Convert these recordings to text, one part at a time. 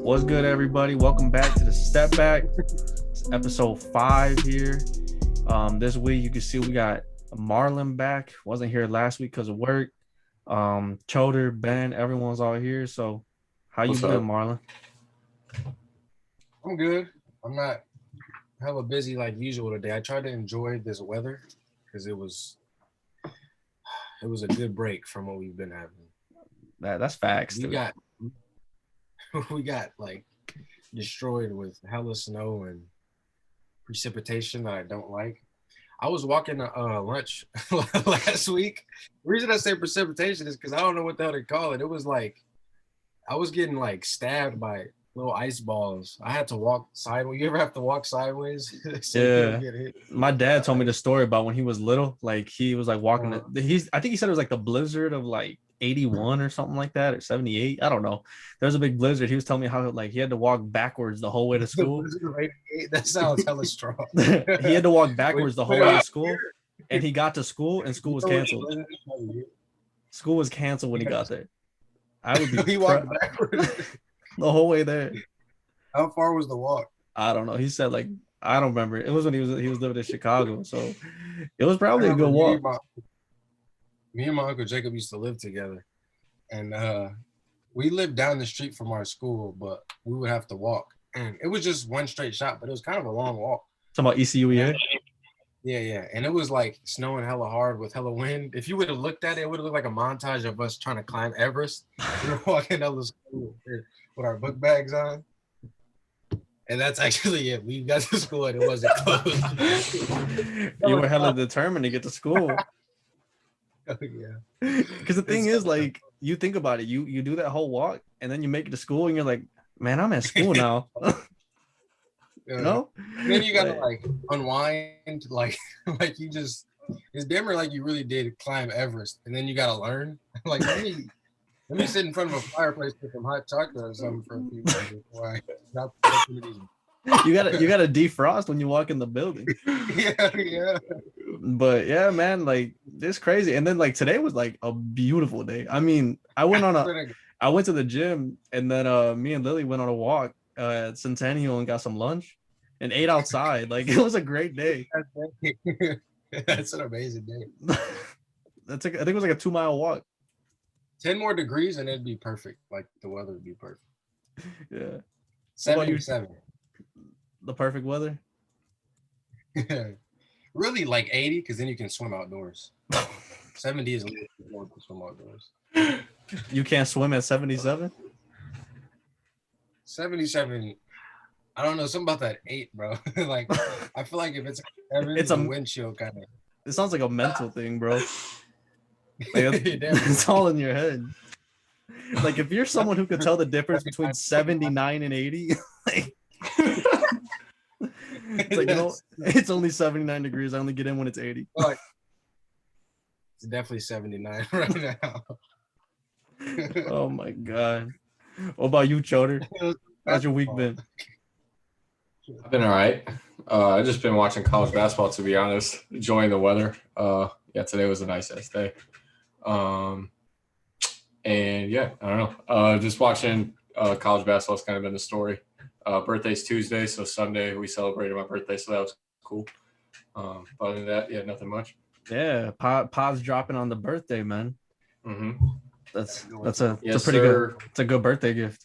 What's good, everybody? Welcome back to the Step Back. It's episode 5 here. This week you can see we got Marlyn back. Wasn't here last week because of work. Choder, Ben, everyone's all here. So, how you been, Marlyn? I'm good. I'm not hella busy like usual today. I tried to enjoy this weather because it was a good break from what we've been having. That's facts. We got like destroyed with hella snow and precipitation that I don't like. I was walking lunch last week. The reason I say precipitation is because I don't know what the hell to call it. It was like I was getting like stabbed by little ice balls. I had to walk sideways. You ever have to walk sideways? So yeah. My dad told me the story about when he was little. Like he was like walking. I think he said it was like the blizzard of like 81 or something like that, or 78. I don't know. There was a big blizzard. He was telling me how like he had to walk backwards the whole way to school. That sounds hella strong. He had to walk backwards the whole way to school, and he got to school, and school was canceled. School was canceled when he got there. I would be. He walked backwards the whole way there. How far was the walk? I don't know. He said like I don't remember. It was when he was living in Chicago, so it was probably a good walk. Me and my uncle Jacob used to live together, and we lived down the street from our school, but we would have to walk, and it was just one straight shot, but it was kind of a long walk. Talking about ECUEA? Yeah, and it was like snowing hella hard with hella wind. If you would have looked at it, it would have looked like a montage of us trying to climb Everest. We were walking down the school with our book bags on. And that's actually it. We got to school and it wasn't closed. You were hella determined to get to school. Oh, yeah. Because the thing is, like, you think about it, you do that whole walk and then you make it to school and you're like, man, I'm at school now. You know? And then you gotta like unwind, like you just it's dimmer like you really did climb Everest, and then you gotta learn. Like let me sit in front of a fireplace with some hot chocolate or something for a few minutes before I drop you gotta defrost when you walk in the building. Yeah. But yeah, man, like it's crazy. And then like today was like a beautiful day. I mean, I went to the gym, and then me and Lily went on a walk at Centennial and got some lunch and ate outside. Like it was a great day. That's an amazing day. I think it was like a 2-mile walk. 10 more degrees and it'd be perfect. Like the weather would be perfect. Yeah. 77. The perfect weather? Really like 80, because then you can swim outdoors. 70 is a little bit more to swim outdoors. You can't swim at 77? 77, I don't know, something about that 8, bro. Like I feel like if it's 7, it's a windshield kind of. It sounds like a mental thing, bro. Like, it's all in your head. Like if you're someone who could tell the difference between 79 and 80, like, it's like, you know, it's only 79 degrees. I only get in when it's 80. Like, it's definitely 79 right now. Oh my god. What about you, Choder? How's your week been? I've been all right. I've just been watching college basketball, to be honest, enjoying the weather. Yeah, today was a nice ass day. And yeah, I don't know. Just watching college basketball has kind of been the story. Birthday's Tuesday, so Sunday we celebrated my birthday, so that was cool. But other than that, yeah, nothing much. Yeah, pod's dropping on the birthday, man. Mm-hmm. That's a pretty good. It's a good birthday gift.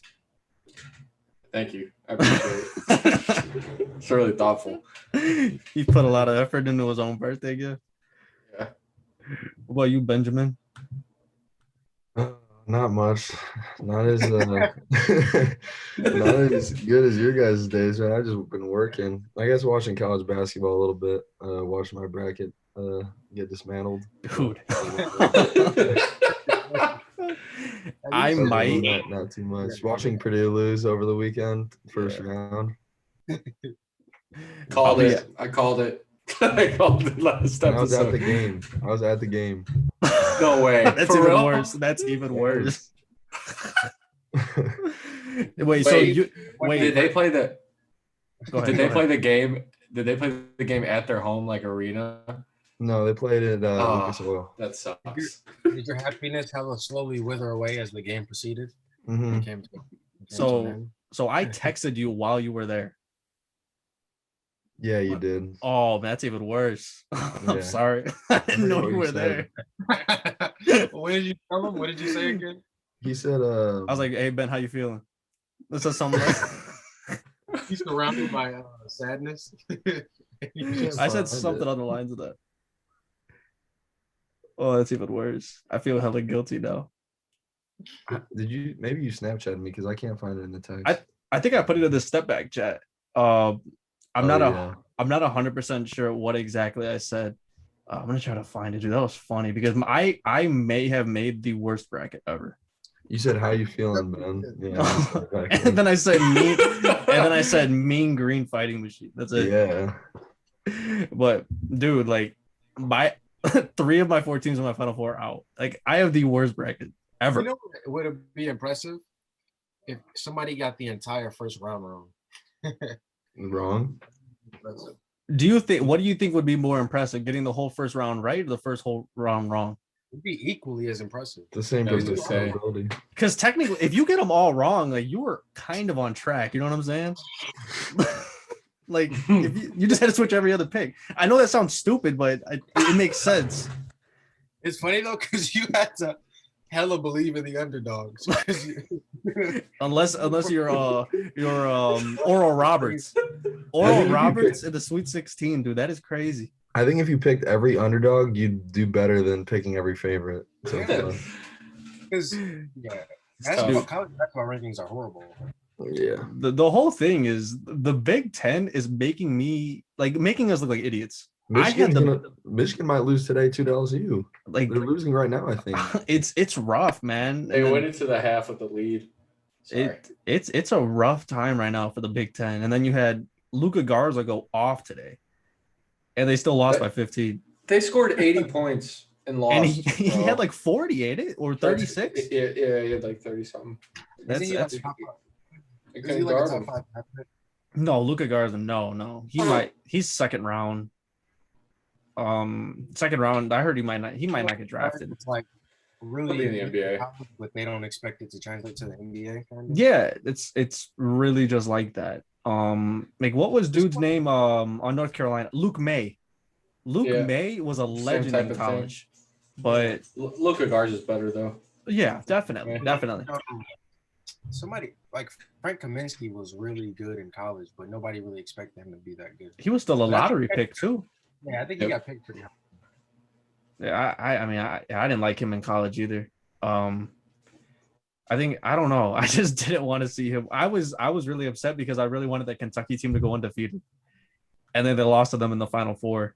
Thank you. I appreciate it. It's really thoughtful. He put a lot of effort into his own birthday gift. Yeah. What about you, Benjamin? Not much. Not as not as good as your guys' days, man. I've just been working. I guess watching college basketball a little bit. Watching my bracket get dismantled. Dude. I might not too much. Watching Purdue lose over the weekend, first round. Called it. I called it. I called it last episode. I was at the game. No way. That's even worse. That's even worse. Wait. So you wait? Did they play the? Go ahead, did they play the game? Did they play the game at their home like arena? No, they played it Lucas Oil. That sucks. Did your happiness slowly wither away as the game proceeded? Mm-hmm. So So I texted you while you were there. Yeah, you did. Oh, man, that's even worse. I'm Yeah. sorry. I didn't forgot know what you you were said. there. What did you tell him? What did you say again? He said, I was like, "Hey Ben, how you feeling?" This is something like He's surrounded by sadness. I said find something it. on the lines of that. Oh, that's even worse. I feel hella guilty now. Did you? Maybe you Snapchatted me because I can't find it in the text. I think I put it in the step back chat. I'm not 100% sure what exactly I said. I'm gonna try to find it, dude. That was funny because I may have made the worst bracket ever. You said, "How you feeling, Ben?" Yeah. And then I said mean, and then I said mean green fighting machine. That's it. Yeah. But dude, like my 3 of my 4 teams in my final 4 out. Like I have the worst bracket ever. You know, would it be impressive if somebody got the entire first round wrong? Wrong. Impressive. What do you think would be more impressive, getting the whole first round right or the first whole round wrong? It'd be equally as impressive. The same I was gonna say. probability. Because technically, if you get them all wrong, like you were kind of on track. You know what I'm saying? Like if you just had to switch every other pick. I know that sounds stupid, but it makes sense. It's funny though, because you had to hella believe in the underdogs. Unless you're Oral Roberts. Oral Roberts in the Sweet 16, dude. That is crazy. I think if you picked every underdog, you'd do better than picking every favorite. So Because college basketball rankings are horrible. yeah. The whole thing is the Big Ten is making us look like idiots. Michigan might lose today too to LSU. Like they're losing right now, I think. It's rough, man. They went into the half with the lead. Sorry. It's a rough time right now for the Big Ten. And then you had Luka Garza go off today. And they still lost by 15. They scored 80 points and lost. And he had like 40, ain't it? Or 36? Yeah, he had like 30 something. Is he like a top 5? No, Luka Garza, no. He's second round. Second round. I heard he might not get drafted. It's like really in the NBA, but they don't expect it to translate to the NBA. Kind of. Yeah, it's really just like that. Like what was dude's name on North Carolina? Luke May. May was a legend in college, but Luka Garza is better though. Yeah, definitely. Somebody like Frank Kaminsky was really good in college, but nobody really expected him to be that good. He was still a lottery pick too. Yeah, I think he got picked pretty high. Yeah, I didn't like him in college either. I don't know. I just didn't want to see him. I was really upset because I really wanted that Kentucky team to go undefeated, and then they lost to them in the Final Four,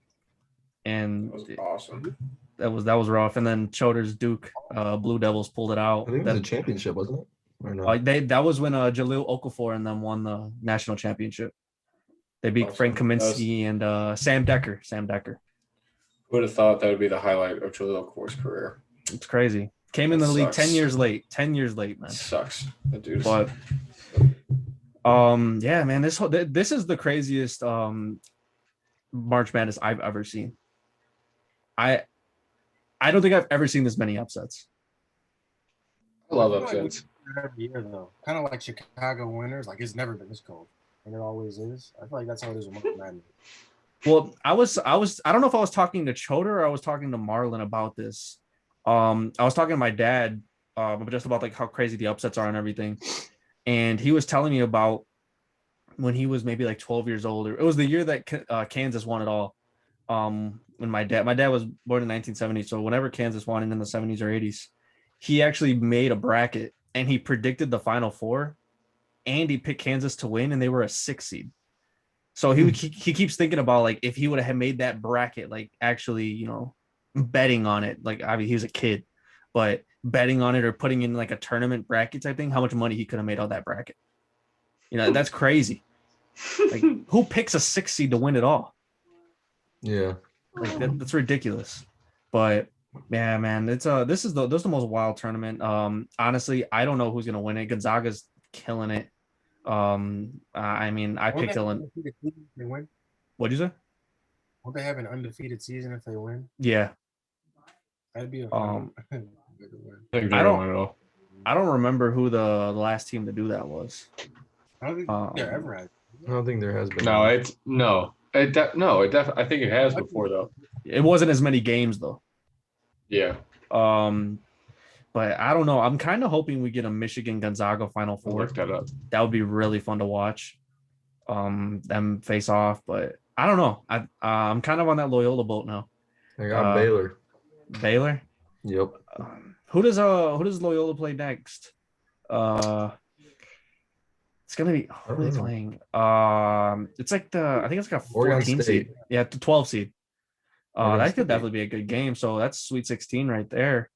and that was awesome. That was rough. And then Choder's Duke Blue Devils pulled it out. I think it was a championship, wasn't it? Or no? That was when Jaleel Okafor and them won the national championship. They beat Frank Kaminsky and Sam Decker. Who would have thought that would be the highlight of Jaleel Okafor's career? It's crazy. Came in the league 10 years late. 10 years late, man. It sucks. That dude. But yeah, man, this is the craziest March Madness I've ever seen. I don't think I've ever seen this many upsets. I love upsets. Every year though, kind of like Chicago winners. Like it's never been this cold, and it always is. I feel like that's how it is with March Madness. Well, I don't know if I was talking to Choder or I was talking to Marlyn about this. I was talking to my dad just about like how crazy the upsets are and everything. And he was telling me about when he was maybe like 12 years old. It was the year that Kansas won it all. When my dad was born in 1970. So whenever Kansas won in the 70s or 80s, he actually made a bracket and he predicted the Final Four and he picked Kansas to win and they were a 6 seed. So he keeps thinking about like if he would have made that bracket, like actually, you know, betting on it. Like I mean, he was a kid, but betting on it or putting in like a tournament bracket type thing, how much money he could have made on that bracket. You know, that's crazy. Like who picks a 6 seed to win it all? Yeah. Like that's ridiculous. But yeah, man, it's this is the most wild tournament. Honestly, I don't know who's gonna win it. Gonzaga's killing it. I mean, I picked Illinois. What'd you say? Won't they have an undefeated season if they win? Yeah. That'd be a I don't remember who the last team to do that was. I don't think there ever has. I don't think there has been. No, one. it's no. I think it has before though. It wasn't as many games though. Yeah. But I don't know. I'm kind of hoping we get a Michigan Gonzaga Final I'll Four. look that up. That would be really fun to watch. Them face off, but I don't know. I'm kind of on that Loyola boat now. I got Baylor. Baylor. Yep. Who does Loyola play next? It's gonna be who are they playing? It's like I think it's like a 14 seed. Yeah, the 12 seed. That could definitely be a good game. So that's Sweet 16 right there.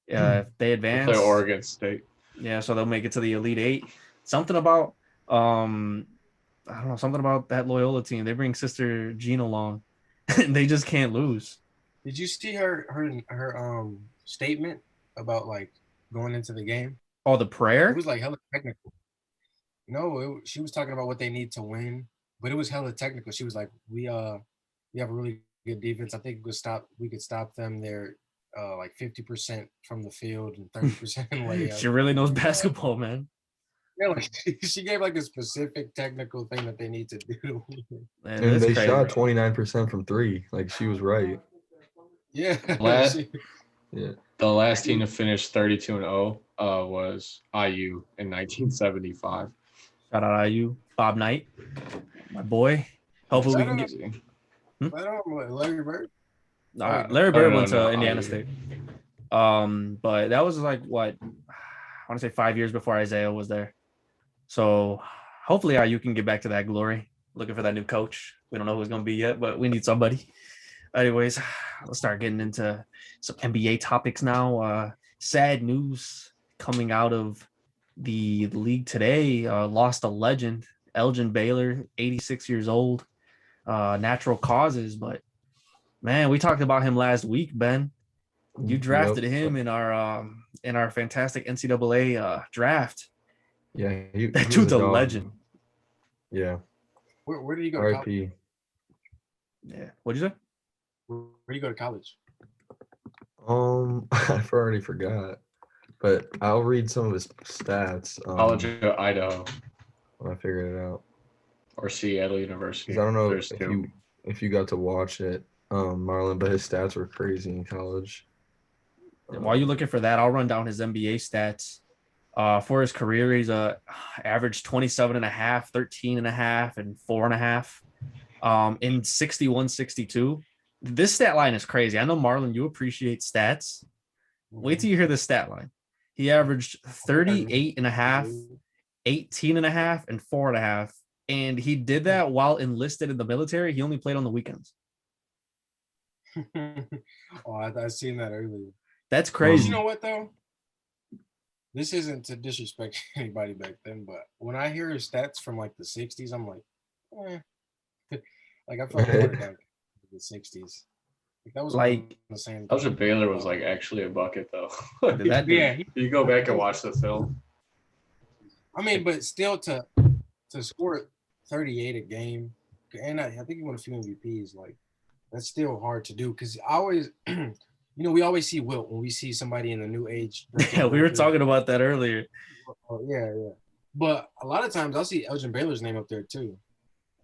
If they advance, They'll play Oregon State. Yeah, so they'll make it to the Elite Eight. Something about I don't know, something about that Loyola team. They bring Sister Jean along, and they just can't lose. Did you see her statement about like going into the game? Oh, the prayer? It was like hella technical. No, she was talking about what they need to win, but it was hella technical. She was like, "We have a really good defense. I think we could stop them. They're like 50% from the field and 30% in layup." She really knows basketball, man. Yeah, like she gave like a specific technical thing that they need to do. Man, and they shot 29% from three. Like she was right. Yeah. The last team to finish 32-0 was IU in 1975. Shout out IU, Bob Knight, my boy. Hopefully we can get. Larry Bird. Larry Bird went to Indiana State. But that was like what I want to say 5 years before Isaiah was there. So hopefully IU can get back to that glory. Looking for that new coach. We don't know who it's gonna be yet, but we need somebody. Anyways, let's start getting into some NBA topics now. Sad news coming out of the league today. Lost a legend, Elgin Baylor, 86 years old. Natural causes, but man, we talked about him last week, Ben. You drafted him in our fantastic NCAA draft. Yeah, that dude's a legend. Yeah. Where did you go? RIP. Yeah. What'd you say? Where do you go to college? I've already forgot, but I'll read some of his stats. College of Idaho. When I figured it out. Or Seattle University. I don't know if you got to watch it, Marlyn, but his stats were crazy in college. While you're looking for that, I'll run down his NBA stats. For his career, he's averaged 27 and a half, 13 and a half, and 4.5 in 61-62. This stat line is crazy. I know, Marlyn, you appreciate stats. Wait till you hear this stat line. He averaged 38 and a half, 18 and a half, and 4.5. And he did that while enlisted in the military. He only played on the weekends. I seen that earlier. That's crazy. You know what, though? This isn't to disrespect anybody back then, but when I hear his stats from like the 60s, I'm like, like I felt like the 60s. Like, that was like the same. Elgin Baylor was like actually a bucket though. Yeah, you go back and watch the film. I mean, but still to score 38 a game, and I think he won a few MVPs. Like that's still hard to do because I always. We always see Wilt when we see somebody in the new age. Yeah, we were talking about that earlier. Oh, yeah. But a lot of times I'll see Elgin Baylor's name up there too.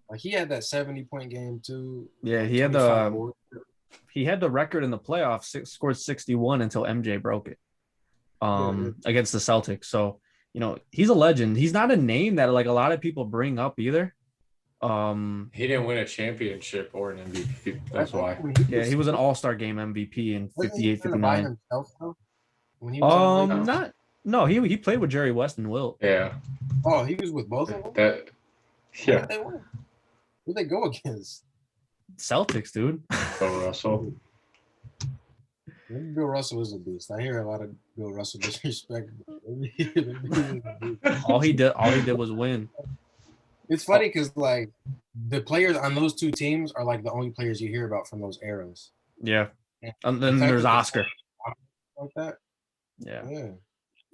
Like he had that 70-point game too. Yeah, he had the record in the playoffs. Scored 61 until MJ broke it. Against the Celtics. So he's a legend. He's not a name that like a lot of people bring up either. He didn't win a championship or an MVP. That's why. Yeah, he was an All-Star game MVP in 58-59. No, he played with Jerry West and Wilt. Yeah. Oh, he was with both of them? Yeah. Who'd they go against? Celtics, dude. Bill Russell. Maybe Bill Russell is a beast. I hear a lot of Bill Russell disrespect. all he did was win. It's funny because like the players on those two teams are like the only players you hear about from those eras. Yeah. And then there's Oscar. Like that. Yeah.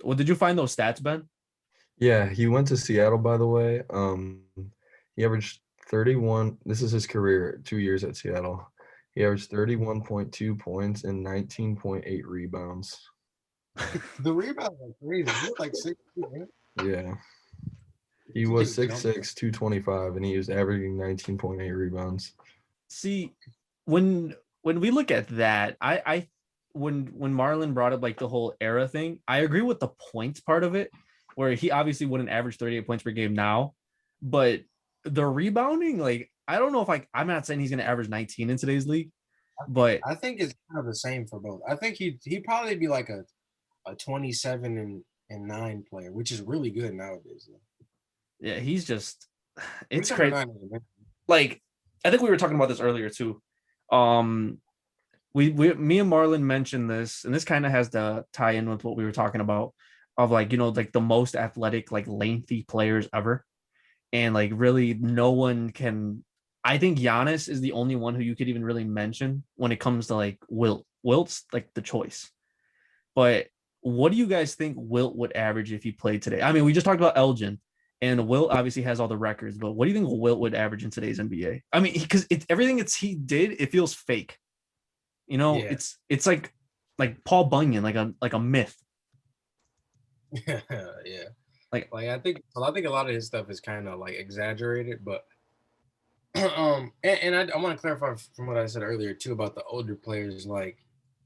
Well, did you find those stats, Ben? Yeah, he went to Seattle, by the way. He averaged 31. This is his career, 2 years at Seattle. He averaged 31.2 points and 19.8 rebounds. The rebounds are crazy. He was like 60, man. Yeah. He was 6'6", 225, and he was averaging 19.8 rebounds. See, when we look at that, when Marlon brought up like the whole era thing, I agree with the points part of it, where he obviously wouldn't average 38 points per game now, but the rebounding, like I don't know if I'm not saying he's going to average 19 in today's league, but I think it's kind of the same for both. I think he'd probably be like a 27 and 9 player, which is really good nowadays. yeah, he's just it's 27 crazy. and 9 is amazing. Like I think we were talking about this earlier too. Me and Marlon mentioned this, and this kind of has to tie in with what we were talking about of like, you know, like the most athletic, like lengthy players ever. And like really no one can. I think Giannis is the only one who you could even really mention when it comes to like Wilt. Wilt's like the choice. But what do you guys think Wilt would average if he played today? I mean, we just talked about Elgin, and Wilt obviously has all the records, but what do you think Wilt would average in today's NBA? I mean, because it's everything he did, it feels fake. You know, Yeah. it's like Paul Bunyan, like a myth. Yeah. Like I think a lot of his stuff is kind of like exaggerated, but and I want to clarify from what I said earlier too about the older players. Like,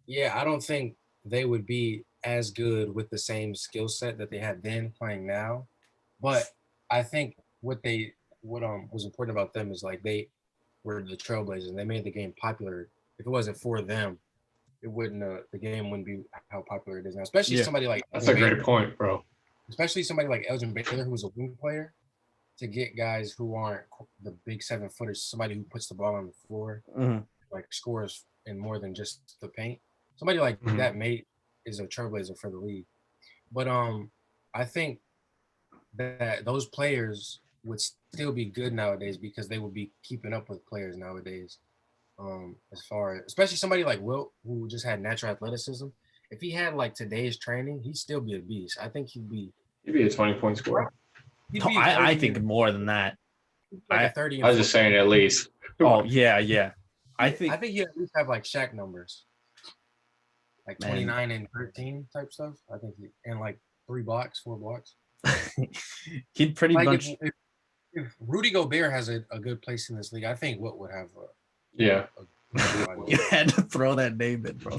yeah, I don't think they would be as good with the same skill set that they had then playing now, but I think what was important about them is like they were the trailblazers and they made the game popular. If it wasn't for them, it wouldn't the game wouldn't be how popular it is now. Especially Yeah. somebody like That's a great point, bro. Especially somebody like Elgin Baylor, who was a wing player, to get guys who aren't the big 7-footers, somebody who puts the ball on the floor, like scores in more than just the paint. Somebody like that is a trailblazer for the league. But I think that those players would still be good nowadays because they would be keeping up with players nowadays. Especially somebody like Wilt, who just had natural athleticism. If he had like today's training, he'd still be a beast. I think he'd be a 20-point scorer. I think more than that. Like a 30. I was just saying at least. Oh yeah. I think he'd at least have like Shaq numbers, like 29 and 13 type stuff. I think and like 4 blocks. He'd pretty like much. If Rudy Gobert has a good place in this league, I think Wilt would have you had to throw that name in, bro.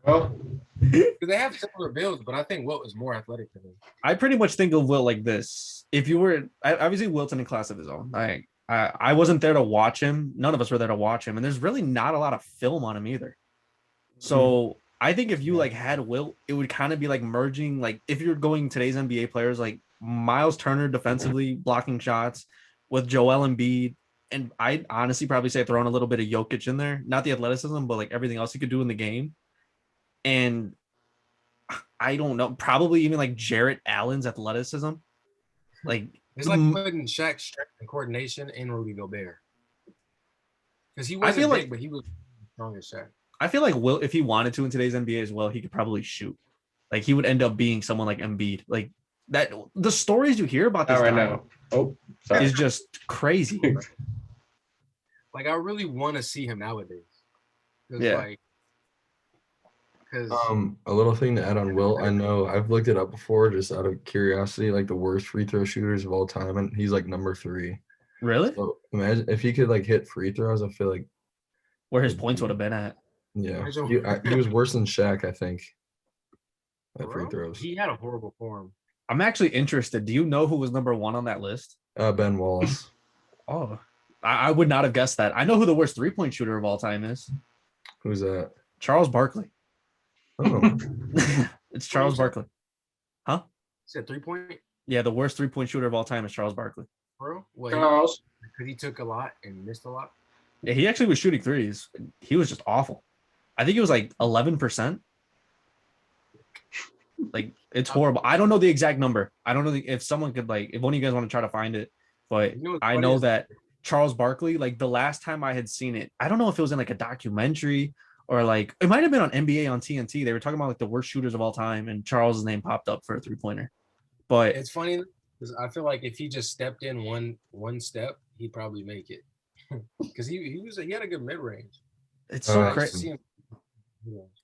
Well, because they have similar builds, but I think Wilt is more athletic than him. I pretty much think of Wilt like this. If you were obviously Wilt's in a class of his own. I wasn't there to watch him. None of us were there to watch him, and there's really not a lot of film on him either. So I think if you like had Wilt, it would kind of be like merging, like if you're going today's NBA players like Miles Turner defensively blocking shots with Joel Embiid. And I'd honestly probably say throwing a little bit of Jokic in there, not the athleticism, but like everything else he could do in the game. And I don't know, probably even like Jarrett Allen's athleticism. Like it's like putting Shaq's strength and coordination in Rudy Gobert. Because he wasn't big, but he was strong as Shaq. I feel like Wilt, if he wanted to in today's NBA as well, he could probably shoot. Like he would end up being someone like Embiid. Like that, the stories you hear about this guy now is just crazy. Like I really want to see him nowadays. Yeah. A little thing to add on Wilt, I know I've looked it up before just out of curiosity, like the worst free throw shooters of all time, and he's like number 3. Really? So imagine if he could like hit free throws, I feel like where his points would have been at. Yeah, he was worse than Shaq, I think. At free throws, he had a horrible form. I'm actually interested. Do you know who was number 1 on that list? Ben Wallace. Oh, I would not have guessed that. I know who the worst 3-point shooter of all time is. Who's that? Charles Barkley. Oh, it's Charles Barkley. Huh? Said 3-point? Yeah, the worst 3-point shooter of all time is Charles Barkley. Bro, Charles. Because he took a lot and missed a lot. Yeah, he actually was shooting threes. He was just awful. I think it was like 11%. Like it's horrible. I don't know the exact number. I don't know if someone could if one of you guys want to try to find it, but I know that Charles Barkley, like the last time I had seen it, I don't know if it was in like a documentary or like it might have been on NBA on TNT. They were talking about like the worst shooters of all time, and Charles' name popped up for a 3-pointer. But it's funny because I feel like if he just stepped in one step, he'd probably make it. Because he had a good mid range. It's so crazy.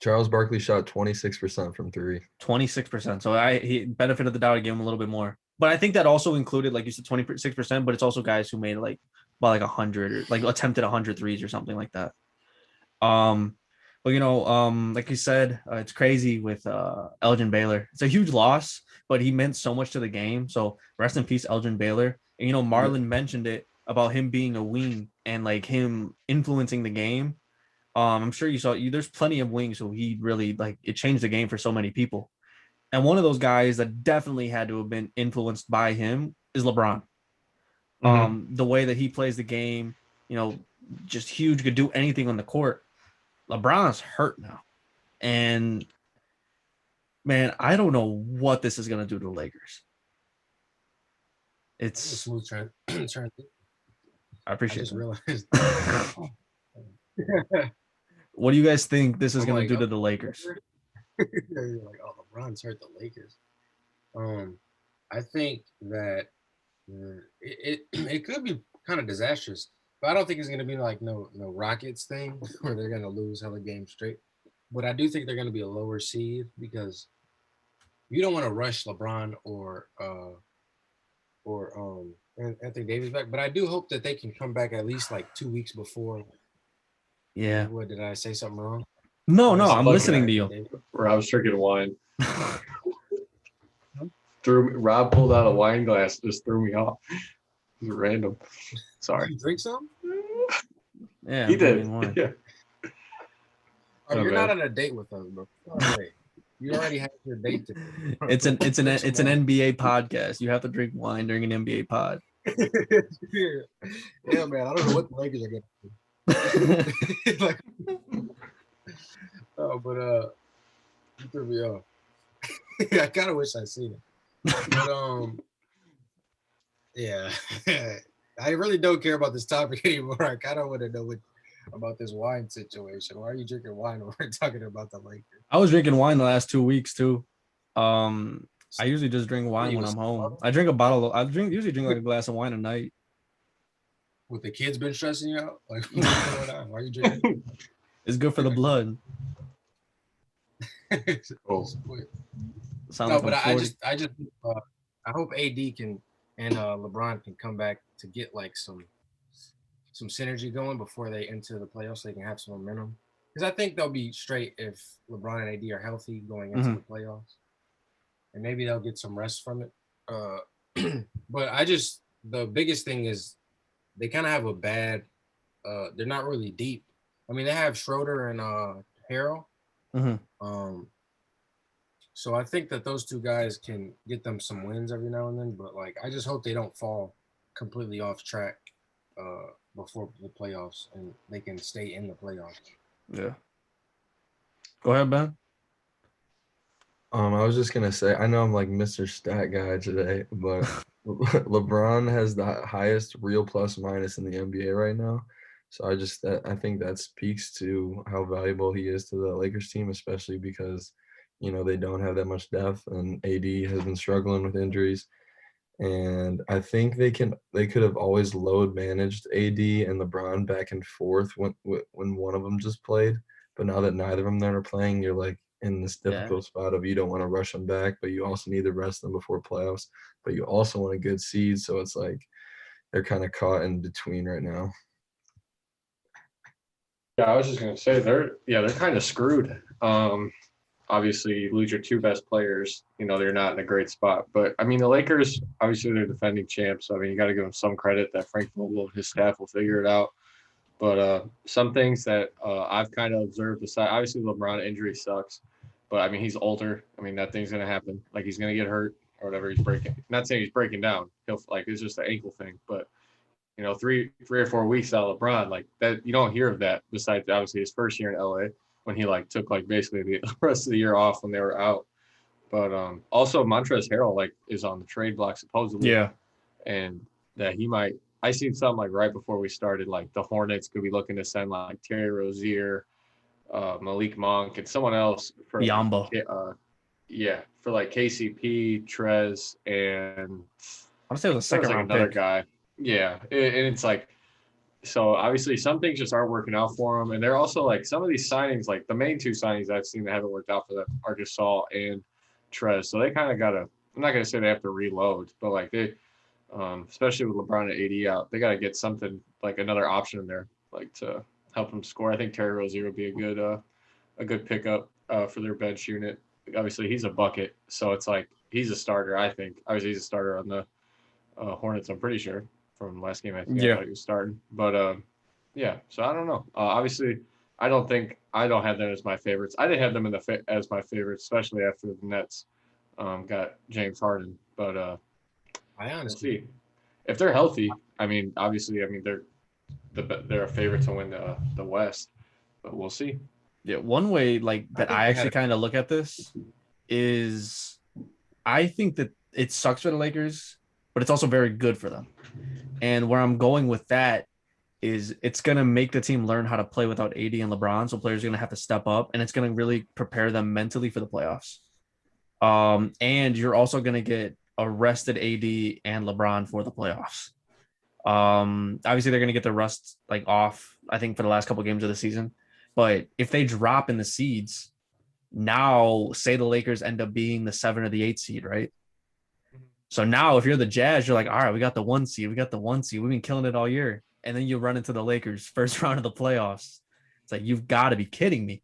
Charles Barkley shot 26% from 3. 26%. So he benefited the doubt to give him a little bit more. But I think that also included, like you said, 26%, but it's also guys who made like about like 100 or like attempted 100 threes or something like that. Um, but like you said, it's crazy with Elgin Baylor. It's a huge loss, but he meant so much to the game. So rest in peace, Elgin Baylor. And Marlyn mentioned it about him being a wing and like him influencing the game. I'm sure you saw there's plenty of wings, so he really like it changed the game for so many people. And one of those guys that definitely had to have been influenced by him is LeBron. The way that he plays the game, just huge, could do anything on the court. LeBron's hurt now. And man, I don't know what this is gonna do to the Lakers. It's a smooth turn. I appreciate I just that. realized. What do you guys think this is gonna do to the Lakers? You're like, oh, LeBron's hurt the Lakers. I think that it could be kind of disastrous, but I don't think it's gonna be like no Rockets thing where they're gonna lose hella games straight. But I do think they're gonna be a lower seed because you don't want to rush LeBron or Anthony Davis back. But I do hope that they can come back at least like 2 weeks before. Yeah. What did I say something wrong? No, I'm listening to you. Rob's drinking wine. Rob pulled out a wine glass, just threw me off. It was random. Sorry. Did you drink some? Yeah, he did. Yeah. Oh, you're not on a date with us, bro. Right. You already have your date. It's an NBA podcast. You have to drink wine during an NBA pod. Yeah, man. I don't know what the Lakers are gonna do. Like, you threw me off. I kind of wish I'd seen it. But yeah, I really don't care about this topic anymore. I kind of want to know about this wine situation. Why are you drinking wine when we're talking about the Lakers? I was drinking wine the last 2 weeks too. I usually just drink wine when I'm home. I drink usually drink like a glass of wine a night. With the kids been stressing you out? Like, what's going on? Why are you drinking? It's good for the blood. No, but I hope AD can and LeBron can come back to get like some synergy going before they enter the playoffs so they can have some momentum. Because I think they'll be straight if LeBron and AD are healthy going into the playoffs. And maybe they'll get some rest from it. But the biggest thing is they kind of have a bad they're not really deep. I mean, they have Schroeder and Harrell. So I think that those two guys can get them some wins every now and then, but like I just hope they don't fall completely off track before the playoffs and they can stay in the playoffs. Yeah. Go ahead, Ben. I was just gonna say, I know I'm like Mr. Stat Guy today, but LeBron has the highest real plus minus in the NBA right now. So I think that speaks to how valuable he is to the Lakers team, especially because they don't have that much depth, and AD has been struggling with injuries. And I think they could have always load managed AD and LeBron back and forth when one of them just played. But now that neither of them are playing, you're like in this difficult spot of you don't want to rush them back, but you also need to rest them before playoffs. But you also want a good seed, so it's like they're kind of caught in between right now. Yeah, I was just gonna say they're kind of screwed. Obviously, you lose your two best players. They're not in a great spot. But I mean, the Lakers, obviously, they're defending champs. So, I mean, you got to give them some credit that Frank Vogel and his staff will figure it out. But some things that I've kind of observed, aside, obviously, LeBron injury sucks. But I mean, he's older. I mean, that thing's gonna happen. Like he's gonna get hurt or whatever. He's breaking. Not saying he's breaking down. It's just an ankle thing. But 3 or 4 weeks out of LeBron, like that, you don't hear of that. Besides, obviously, his first year in LA. When he took basically the rest of the year off when they were out. But also Montrezl Harrell is on the trade block supposedly. Yeah. And that he might I seen something right before we started, the Hornets could be looking to send Terry Rozier, Malik Monk, and someone else for Yamba. For KCP, Trez, and I'll say it was a second round another pick. guy. Yeah. And it's so obviously some things just aren't working out for them. And they're also some of these signings, the main two signings I've seen that haven't worked out for them are Gasol and Trez. So they kind of got to I'm not gonna say they have to reload, but like they, especially with LeBron and AD out, they got to get something like another option in there, like to help them score. I think Terry Rozier would be a good pickup for their bench unit. Obviously, he's a bucket, so it's like he's a starter. I think obviously he's a starter on the Hornets. I'm pretty sure from last game. I think I Yeah. thought he was starting, but yeah. So I don't know. Obviously, I don't have them as my favorites. I didn't have them as my favorites, especially after the Nets got James Harden. But I we'll honestly, see if they're healthy. I mean, obviously, they're a favorite to win the West, but we'll see. Yeah, one way like I that think I they had actually kind of look at this is I think that it sucks for the Lakers, but it's also very good for them. And where I'm going with that is it's going to make the team learn how to play without AD and LeBron. So players are going to have to step up, and it's going to really prepare them mentally for the playoffs. And you're also going to get a rested AD and LeBron for the playoffs. Obviously they're going to get the rust like off, I think, for the last couple of games of the season. But if they drop in the seeds, now say the Lakers end up being the 7 or the 8 seed, right? So now if you're the Jazz, you're like, all right, we got the 1 seed. We got the 1 seed. We've been killing it all year. And then you run into the Lakers first round of the playoffs. It's like, you've got to be kidding me.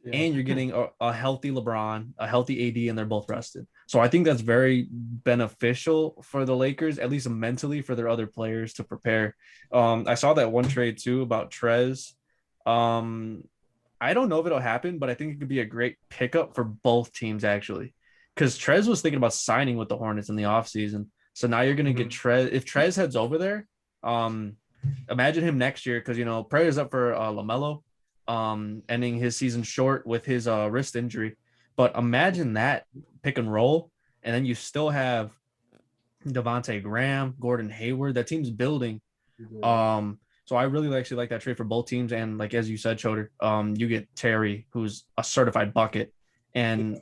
Yeah. And you're getting a healthy LeBron, a healthy AD, and they're both rested. So I think that's very beneficial for the Lakers, at least mentally, for their other players to prepare. I saw that one trade too about Trez. I don't know if it'll happen, but I think it could be a great pickup for both teams actually, because Trez was thinking about signing with the Hornets in the offseason. So now you're gonna get Trez. If Trez heads over there, imagine him next year, because prayers up for LaMelo, ending his season short with his wrist injury. But imagine that pick and roll, and then you still have Devontae Graham, Gordon Hayward. That team's building. So I really actually like that trade for both teams. And like as you said, Choder, you get Terry, who's a certified bucket, and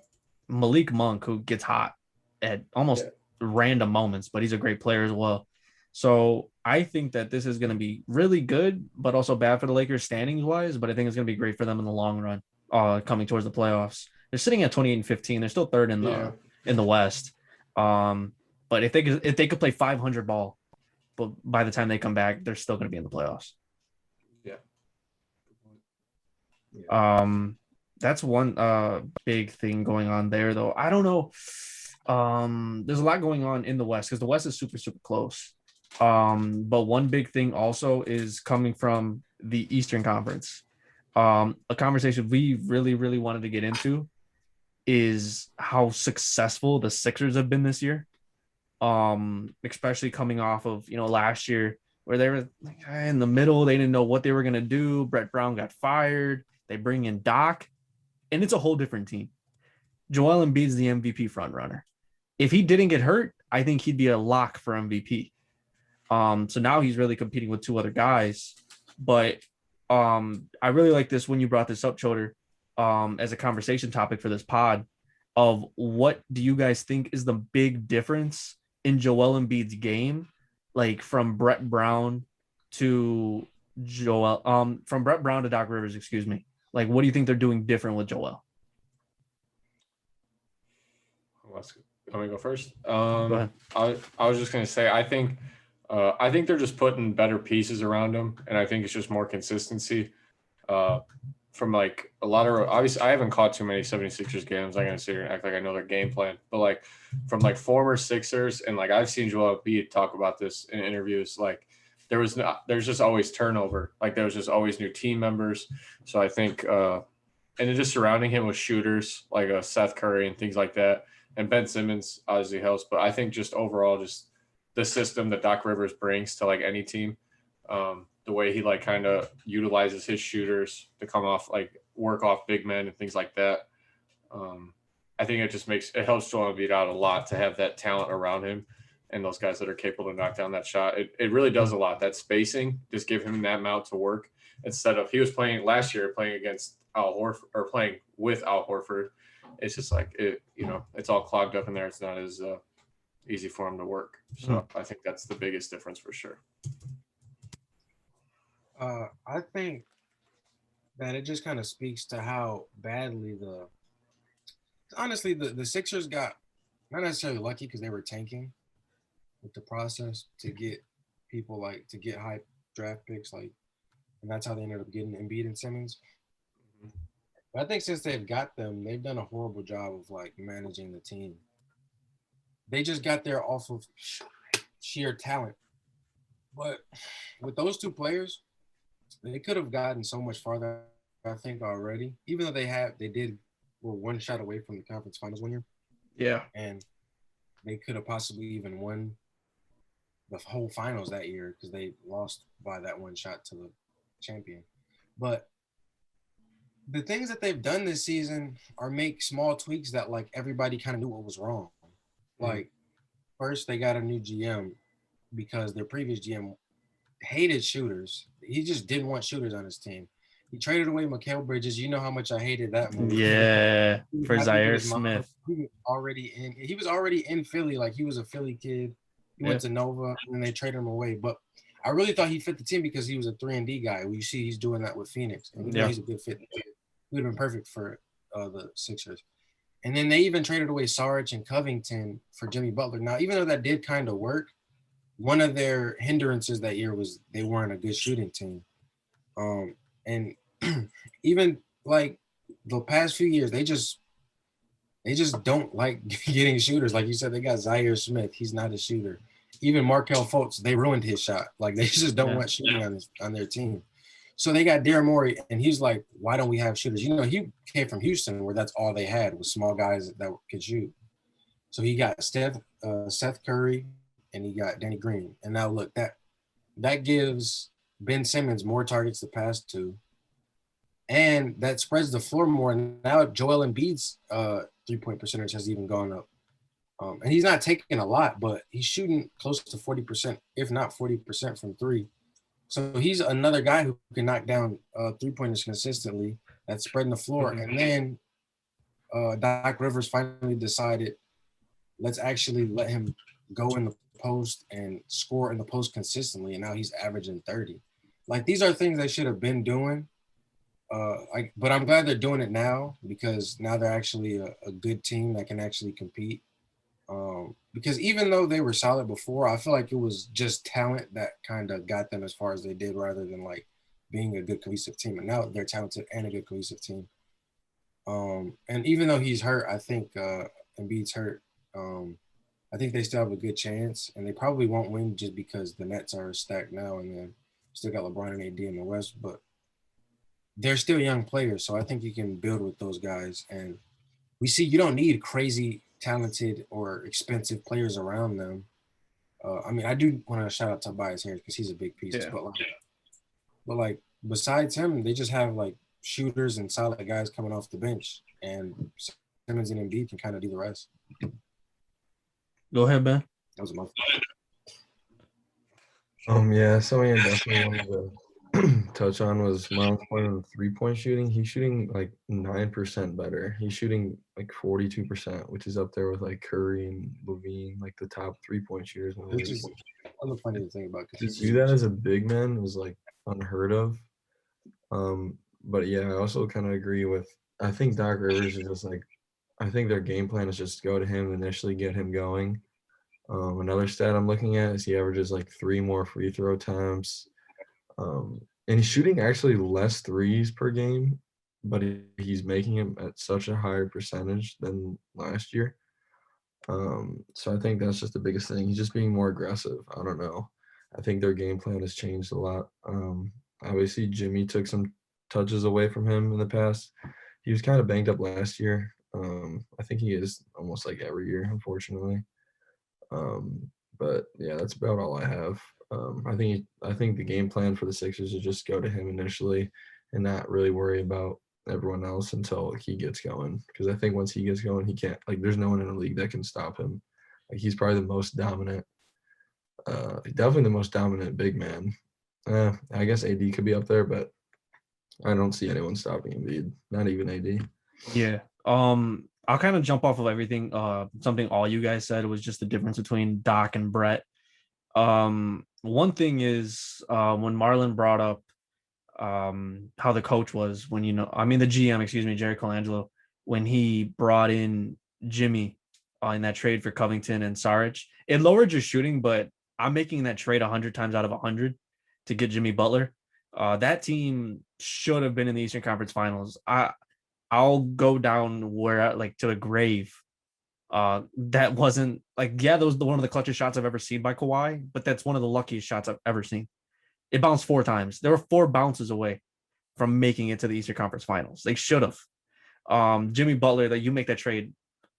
Malik Monk, who gets hot at almost random moments, but he's a great player as well. So I think that this is going to be really good, but also bad for the Lakers standings wise. But I think it's going to be great for them in the long run, coming towards the playoffs. They're sitting at 28 and 15. They're still third in the West. But if they could play 500 ball, but by the time they come back, they're still going to be in the playoffs. That's one big thing going on there, though. I don't know. There's a lot going on in the West because the West is super, super close. But one big thing also is coming from the Eastern Conference. A conversation we really, really wanted to get into is how successful the Sixers have been this year. Especially coming off of last year where they were in the middle, they didn't know what they were gonna do. Brett Brown got fired. They bring in Doc, and it's a whole different team. Joel Embiid's the MVP frontrunner. If he didn't get hurt, I think he'd be a lock for MVP. So now he's really competing with two other guys. But I really like this when you brought this up, Choder, as a conversation topic for this pod, of what do you guys think is the big difference in Joel Embiid's game, like from Brett Brown to Doc Rivers, excuse me. Like, what do you think they're doing different with Joel? Let me go first. Go ahead. I was just gonna say I think they're just putting better pieces around him, and I think it's just more consistency. From like a lot of obviously I haven't caught too many 76ers games. I'm gonna sit here and act like I know their game plan, but like from like former Sixers and like I've seen Joel Embiid talk about this in interviews, like there's just always turnover. Like there was just always new team members. So I think and then just surrounding him with shooters like Seth Curry and things like that. And Ben Simmons obviously helps, but I think just overall just the system that Doc Rivers brings to like any team. The way he like kind of utilizes his shooters to come off like work off big men and things like that. I think it helps Joel Embiid out a lot to have that talent around him and those guys that are capable to knock down that shot. It really does a lot. That spacing, just give him that amount to work instead of he was playing last year playing against Al Horford or playing with Al Horford. It's just like it's all clogged up in there. It's not as easy for him to work. So I think that's the biggest difference for sure. I think that it just kind of speaks to how badly the Sixers got not necessarily lucky because they were tanking with the process to get people like to get high draft picks, like, and that's how they ended up getting Embiid and Simmons. But I think since they've got them, they've done a horrible job of like managing the team. They just got there off of sheer talent. But with those two players, they could have gotten so much farther, I think, already. Even though were one shot away from the conference finals 1 year. Yeah. And they could have possibly even won the whole finals that year because they lost by that one shot to the champion. But the things that they've done this season are make small tweaks that like everybody kind of knew what was wrong. Like first they got a new GM because their previous GM hated shooters. He just didn't want shooters on his team. He traded away Mikal Bridges. You know how much I hated that move. Yeah, for Zaire Smith. He was already in Philly. Like he was a Philly kid. He went to Nova and then they traded him away. But I really thought he fit the team because he was a 3-and-D guy. You see he's doing that with Phoenix. And he's a good fit. He would have been perfect for the Sixers. And then they even traded away Saric and Covington for Jimmy Butler. Now, even though that did kind of work, one of their hindrances that year was they weren't a good shooting team. And even like the past few years, they just don't like getting shooters. Like you said, they got Zaire Smith. He's not a shooter. Even Markelle Fultz, they ruined his shot. Like they just don't want shooting on their team. So they got Daryl Morey, and he's like, why don't we have shooters? You know, he came from Houston where that's all they had was small guys that could shoot. So he got Seth Curry, and he got Danny Green. And now look, that gives Ben Simmons more targets to pass to. And that spreads the floor more. And now Joel Embiid's three-point percentage has even gone up. And he's not taking a lot, but he's shooting close to 40%, if not 40% from three. So he's another guy who can knock down three-pointers consistently. That's spreading the floor. And then Doc Rivers finally decided, let's actually let him go in the post and score in the post consistently. And now he's averaging 30. Like, these are things they should have been doing. But I'm glad they're doing it now because now they're actually a good team that can actually compete. Because even though they were solid before, I feel like it was just talent that kind of got them as far as they did rather than like being a good cohesive team. And now they're talented and a good cohesive team. And even though he's hurt, I think Embiid's hurt. I think they still have a good chance, and they probably won't win just because the Nets are stacked now, and then still got LeBron and AD in the West. But they're still young players, so I think you can build with those guys. And we see you don't need crazy talented or expensive players around them. I mean, I do want to shout out Tobias Harris because he's a big piece. But like besides him, they just have like shooters and solid guys coming off the bench, and Simmons and Embiid can kind of do the rest. Go ahead, Ben. That was a month. Yeah, so yeah, definitely wanted to touch on was Marlon's point on 3-point shooting. He's shooting like 9% better. He's shooting like 42%, which is up there with like Curry and Levine, like the top 3-point shooters in the league. Another funny thing about to do that as a big man was like unheard of. But yeah, I also kind of agree with. I think Doc Rivers is just like. I think their game plan is just to go to him initially, get him going. Another stat I'm looking at is he averages like 3 more free throw attempts. And he's shooting actually less threes per game, but he's making them at such a higher percentage than last year. So I think that's just the biggest thing. He's just being more aggressive. I don't know. I think their game plan has changed a lot. Obviously, Jimmy took some touches away from him in the past. He was kind of banged up last year. I think he is almost like every year, unfortunately. But yeah, that's about all I have. I think the game plan for the Sixers is just go to him initially and not really worry about everyone else until he gets going. Because I think once he gets going, he can't there's no one in the league that can stop him. Like he's probably the most dominant, definitely the most dominant big man. I guess AD could be up there, but I don't see anyone stopping Embiid, not even AD. Yeah. I'll kind of jump off of everything. Something all you guys said was just the difference between Doc and Brett. One thing is when Marlyn brought up how the coach was when the GM, Jerry Colangelo, when he brought in Jimmy in that trade for Covington and Saric. It lowered your shooting, but I'm making that trade 100 times out of 100 to get Jimmy Butler. That team should have been in the Eastern Conference Finals. I'll go down where like to the grave. That wasn't like, yeah, that was one of the clutchest shots I've ever seen by Kawhi, but that's one of the luckiest shots I've ever seen. It bounced 4 times. There were 4 bounces away from making it to the Eastern Conference Finals. They should have. Jimmy Butler, that you make that trade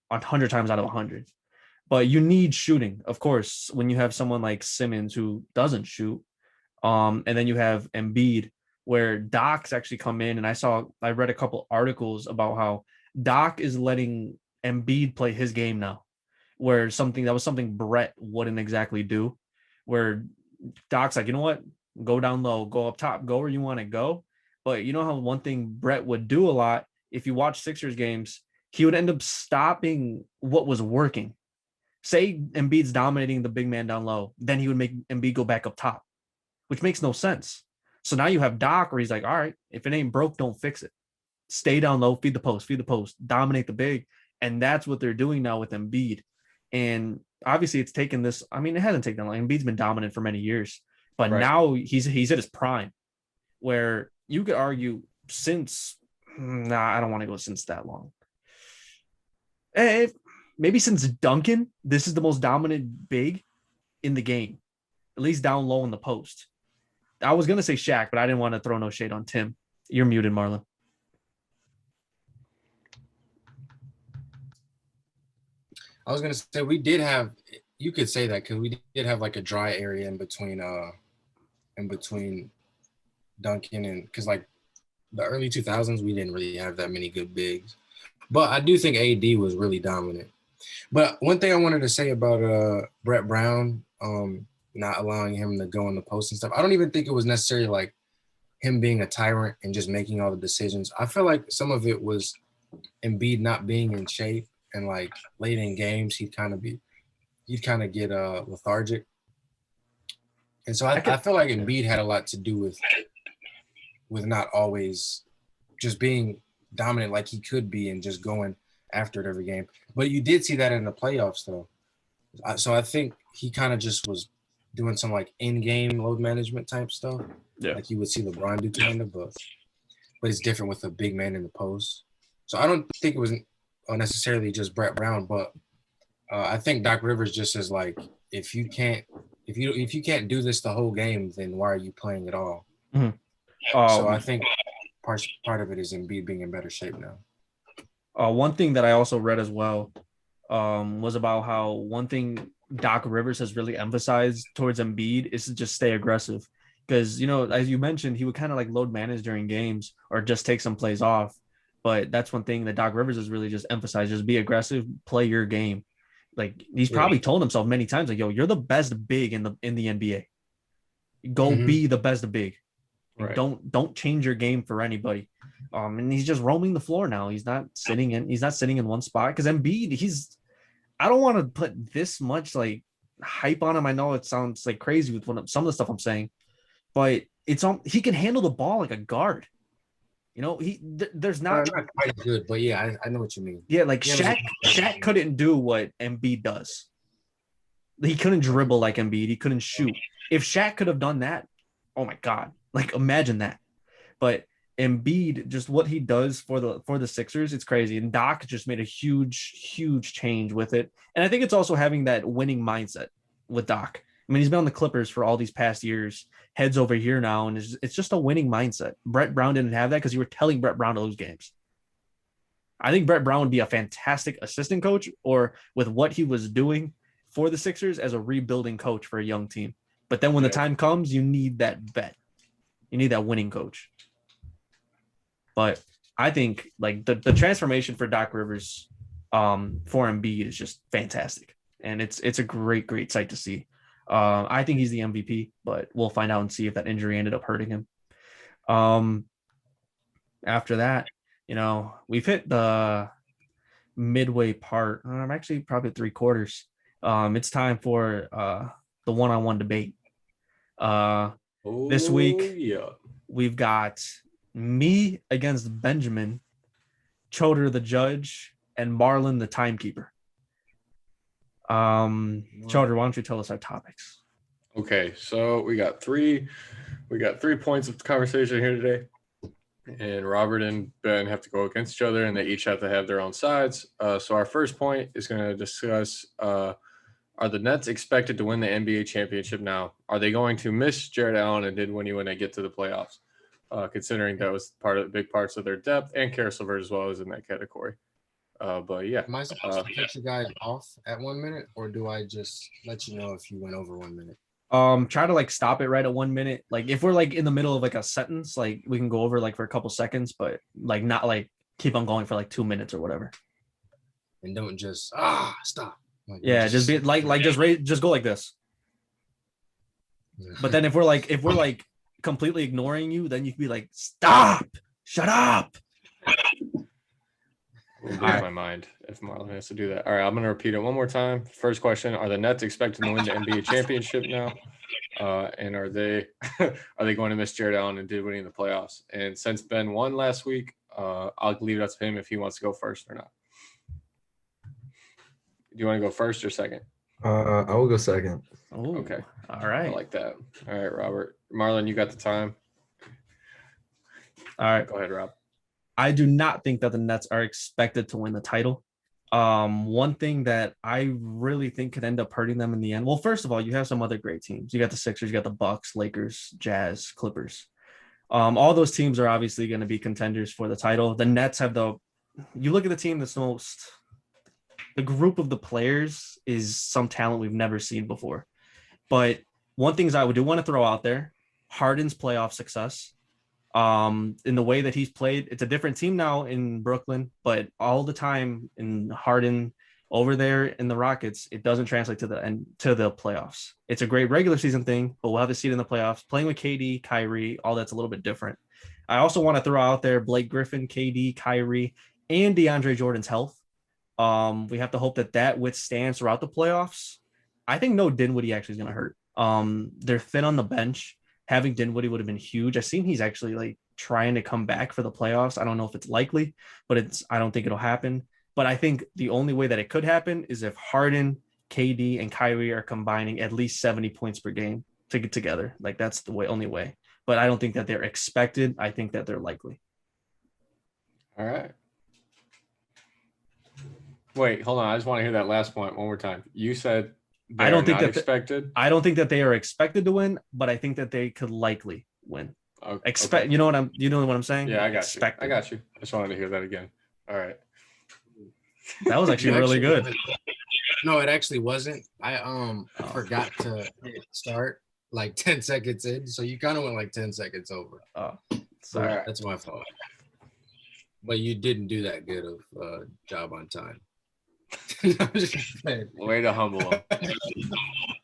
100 times out of 100. But you need shooting, of course, when you have someone like Simmons who doesn't shoot. And then you have Embiid, where Doc's actually come in, and I read a couple articles about how Doc is letting Embiid play his game now, where that was something Brett wouldn't exactly do, where Doc's like, you know what, go down low, go up top, go where you want to go. But you know how one thing Brett would do a lot, if you watch Sixers games, he would end up stopping what was working. Say Embiid's dominating the big man down low, then he would make Embiid go back up top, which makes no sense. So now you have Doc where he's like, all right, if it ain't broke, don't fix it. Stay down low, feed the post, dominate the big. And that's what they're doing now with Embiid. And obviously it's taken this, I mean, it hasn't taken long. Embiid's been dominant for many years, but now he's at his prime, where you could argue since, I don't want to go since that long. Maybe since Duncan, this is the most dominant big in the game, at least down low in the post. I was going to say Shaq, but I didn't want to throw no shade on Tim. You're muted, Marlyn. I was going to say we did have, you could say that because we did have like a dry area in between Duncan and, because like the early 2000s, we didn't really have that many good bigs. But I do think AD was really dominant. But one thing I wanted to say about Brett Brown, not allowing him to go in the post and stuff, I don't even think it was necessarily like him being a tyrant and just making all the decisions. I feel like some of it was Embiid not being in shape, and like late in games, he'd kind of get lethargic. And so I feel like Embiid had a lot to do with not always just being dominant like he could be and just going after it every game. But you did see that in the playoffs, though. So I think he kind of just was doing some like in-game load management type stuff, like you would see LeBron do kind of, but it's different with a big man in the post. So I don't think it was necessarily just Brett Brown, but I think Doc Rivers just is like, if you can't do this the whole game, then why are you playing at all? Mm-hmm. So I think part of it is Embiid being in better shape now. One thing that I also read as well was about how one thing Doc Rivers has really emphasized towards Embiid is to just stay aggressive. Because, you know, as you mentioned, he would kind of like load manage during games or just take some plays off. But that's one thing that Doc Rivers has really just emphasized: just be aggressive, play your game. Like he's probably told himself many times, like, yo, you're the best big in the NBA. Go be the best big. Right. Don't change your game for anybody. And he's just roaming the floor now. He's not sitting in one spot. Because Embiid, I don't want to put this much like hype on him. I know it sounds like crazy with some of the stuff I'm saying, but he can handle the ball like a guard. You know, there's not quite good, but yeah, I know what you mean. Yeah, like Shaq couldn't do what Embiid does. He couldn't dribble like Embiid. He couldn't shoot. If Shaq could have done that, oh my God, like imagine that. But Embiid, just what he does for the Sixers, it's crazy. And Doc just made a huge change with it. And I think it's also having that winning mindset with Doc. I mean, he's been on the Clippers for all these past years, heads over here now, and it's just a winning mindset. Brett Brown didn't have that because you were telling Brett Brown to lose games. I think Brett Brown would be a fantastic assistant coach, or with what he was doing for the Sixers as a rebuilding coach for a young team. But then when the time comes, you need that vet. You need that winning coach. But I think like the transformation for Doc Rivers for Embiid is just fantastic. And it's a great sight to see. I think he's the MVP, but we'll find out and see if that injury ended up hurting him. After that, you know, we've hit the midway part. I'm actually probably 3/4. It's time for the one-on-one debate. This week, we've got me against Benjamin, Choder the judge, and Marlyn the timekeeper. Charter, why don't you tell us our topics? Okay, so we got 3 points of conversation here today. And Robert and Ben have to go against each other, and they each have to have their own sides. So our first point is going to discuss, are the Nets expected to win the NBA championship now? Are they going to miss Jared Allen and Dinwiddie when they get to the playoffs? Considering that was part of the big parts of their depth, and Caris LeVert as well is in that category. But yeah. Am I supposed to cut you guys off at 1 minute, or do I just let you know if you went over 1 minute? Try to like stop it right at 1 minute. Like if we're like in the middle of like a sentence, like we can go over like for a couple seconds, but like not like keep on going for like 2 minutes or whatever. And don't just stop. Like, Yeah, just be just go like this. But then if we're like completely ignoring you, then you can be like, stop, shut up. It blows my mind if Marlon has to do that. All right, I'm going to repeat it one more time. First question: are the Nets expected to win the NBA championship now? And are they going to miss Jared Allen and Dinwiddie in the playoffs? And since Ben won last week, I'll leave it up to him if he wants to go first or not. Do you want to go first or second? I will go second. Ooh, okay. All right. I like that. All right, Robert. Marlon, you got the time. All right. Go ahead, Rob. I do not think that the Nets are expected to win the title. One thing that I really think could end up hurting them in the end. Well, first of all, you have some other great teams. You got the Sixers, you got the Bucks, Lakers, Jazz, Clippers. All those teams are obviously going to be contenders for the title. The Nets have you look at the team that's the group of the players is some talent we've never seen before. But one thing I do want to throw out there, Harden's playoff success. In the way that he's played, it's a different team now in Brooklyn, but all the time in Harden over there in the Rockets, it doesn't translate to the playoffs. It's a great regular season thing, but we'll have to see it in the playoffs. Playing with KD, Kyrie, all that's a little bit different. I also want to throw out there Blake Griffin, KD, Kyrie, and DeAndre Jordan's health. We have to hope that withstands throughout the playoffs. I think no Dinwiddie actually is going to hurt. They're thin on the bench. Having Dinwiddie would have been huge. I've seen he's actually like trying to come back for the playoffs. I don't know if it's likely, but I don't think it'll happen. But I think the only way that it could happen is if Harden, KD, and Kyrie are combining at least 70 points per game to get together. Like that's the only way. But I don't think that they're expected. I think that they're likely. All right. Wait, hold on. I just want to hear that last point one more time. You said I don't think that expected. I don't think that they are expected to win, but I think that they could likely win. Okay. You know what I'm saying? Yeah, I got you. I got you. I just wanted to hear that again. All right. That was actually really good. No, it actually wasn't. I forgot to hit start like 10 seconds in, so you kind of went like 10 seconds over. Oh, sorry. That's my fault. But you didn't do that good of job on time. Way to humble him.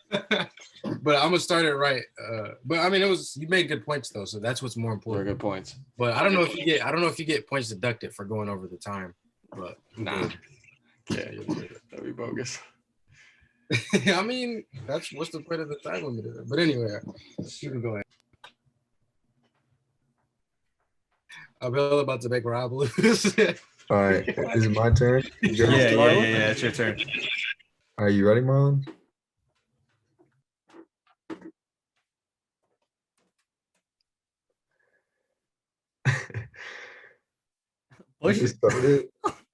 But I'm gonna start it right. But I mean, you made good points though, so that's what's more important. They're good points. But I don't know if you get points deducted for going over the time. But nah. Yeah, that'd be bogus. I mean, what's the point of the time limit? But anyway, you can go ahead. I'm about to make Rob lose. All right, is it my turn? Yeah, it's your turn. Are you ready, Marlon?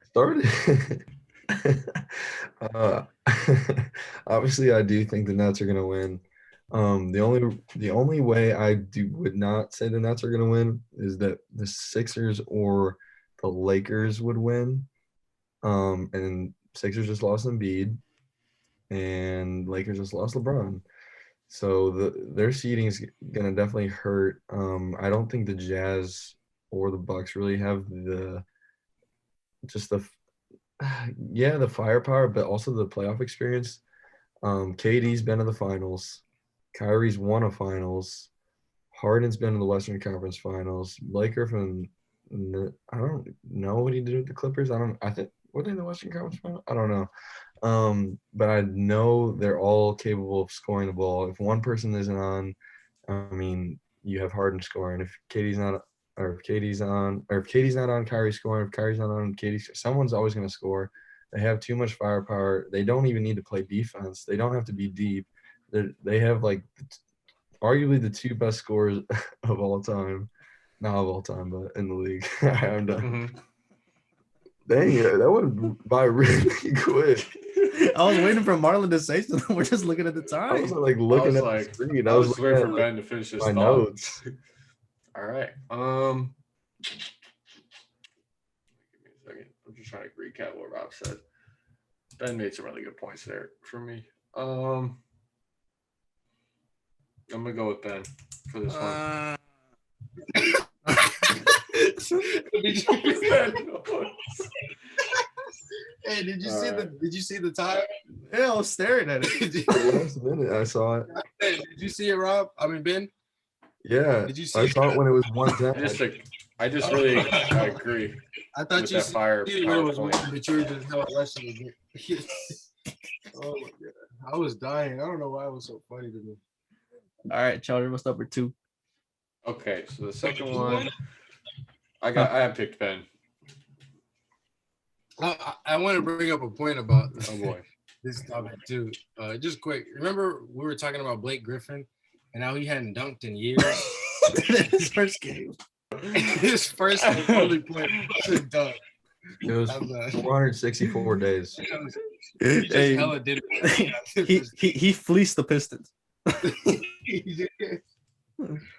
Started. Obviously, I do think the Nets are gonna win. The only way I would not say the Nets are gonna win is that the Sixers or the Lakers would win. And Sixers just lost Embiid, and Lakers just lost LeBron. So their seeding is gonna definitely hurt. I don't think the Jazz or the Bucks really have the firepower, but also the playoff experience. KD's been to the finals. Kyrie's won a finals. Harden's been in the Western Conference Finals. Blake Griffin, I don't know what he did with the Clippers. I think were they in the Western Conference Final? I don't know. But I know they're all capable of scoring the ball. If one person isn't on, I mean, you have Harden scoring. If KD's not on, Kyrie's scoring. If Kyrie's not on, someone's always going to score. They have too much firepower. They don't even need to play defense. They don't have to be deep. They have like arguably the 2 best scorers of all time. Not of all time, but in the league. I'm done. Mm-hmm. Dang it, that went by really quick. I was waiting for Marlon to say something. We're just looking at the I time. wasn't like looking at the screen. I was looking waiting at, for like, Ben to finish his my thought. notes. All right. Give me a second. I'm just trying to recap what Rob said. Ben made some really good points there for me. I'm gonna go with Ben for this one. Hey, did you see the time? Yeah, I was staring at it. Last minute, I saw it. Hey, did you see it, Rob? I mean, Ben. Yeah, Did you see I saw it when it was 110. I agree. I thought with you that fire see when it was point. one, but you were just hella rushing again. Oh my god, I was dying. I don't know why it was so funny to me. All right, Charlie, what's number 2? Okay, so the second one, I have picked Ben. I want to bring up a point about Oh boy. this topic too. Just quick. Remember we were talking about Blake Griffin and how he hadn't dunked in years. His first game. His first and only play to dunk. It was 464 days. He just Hey, hella did it. he fleeced the Pistons.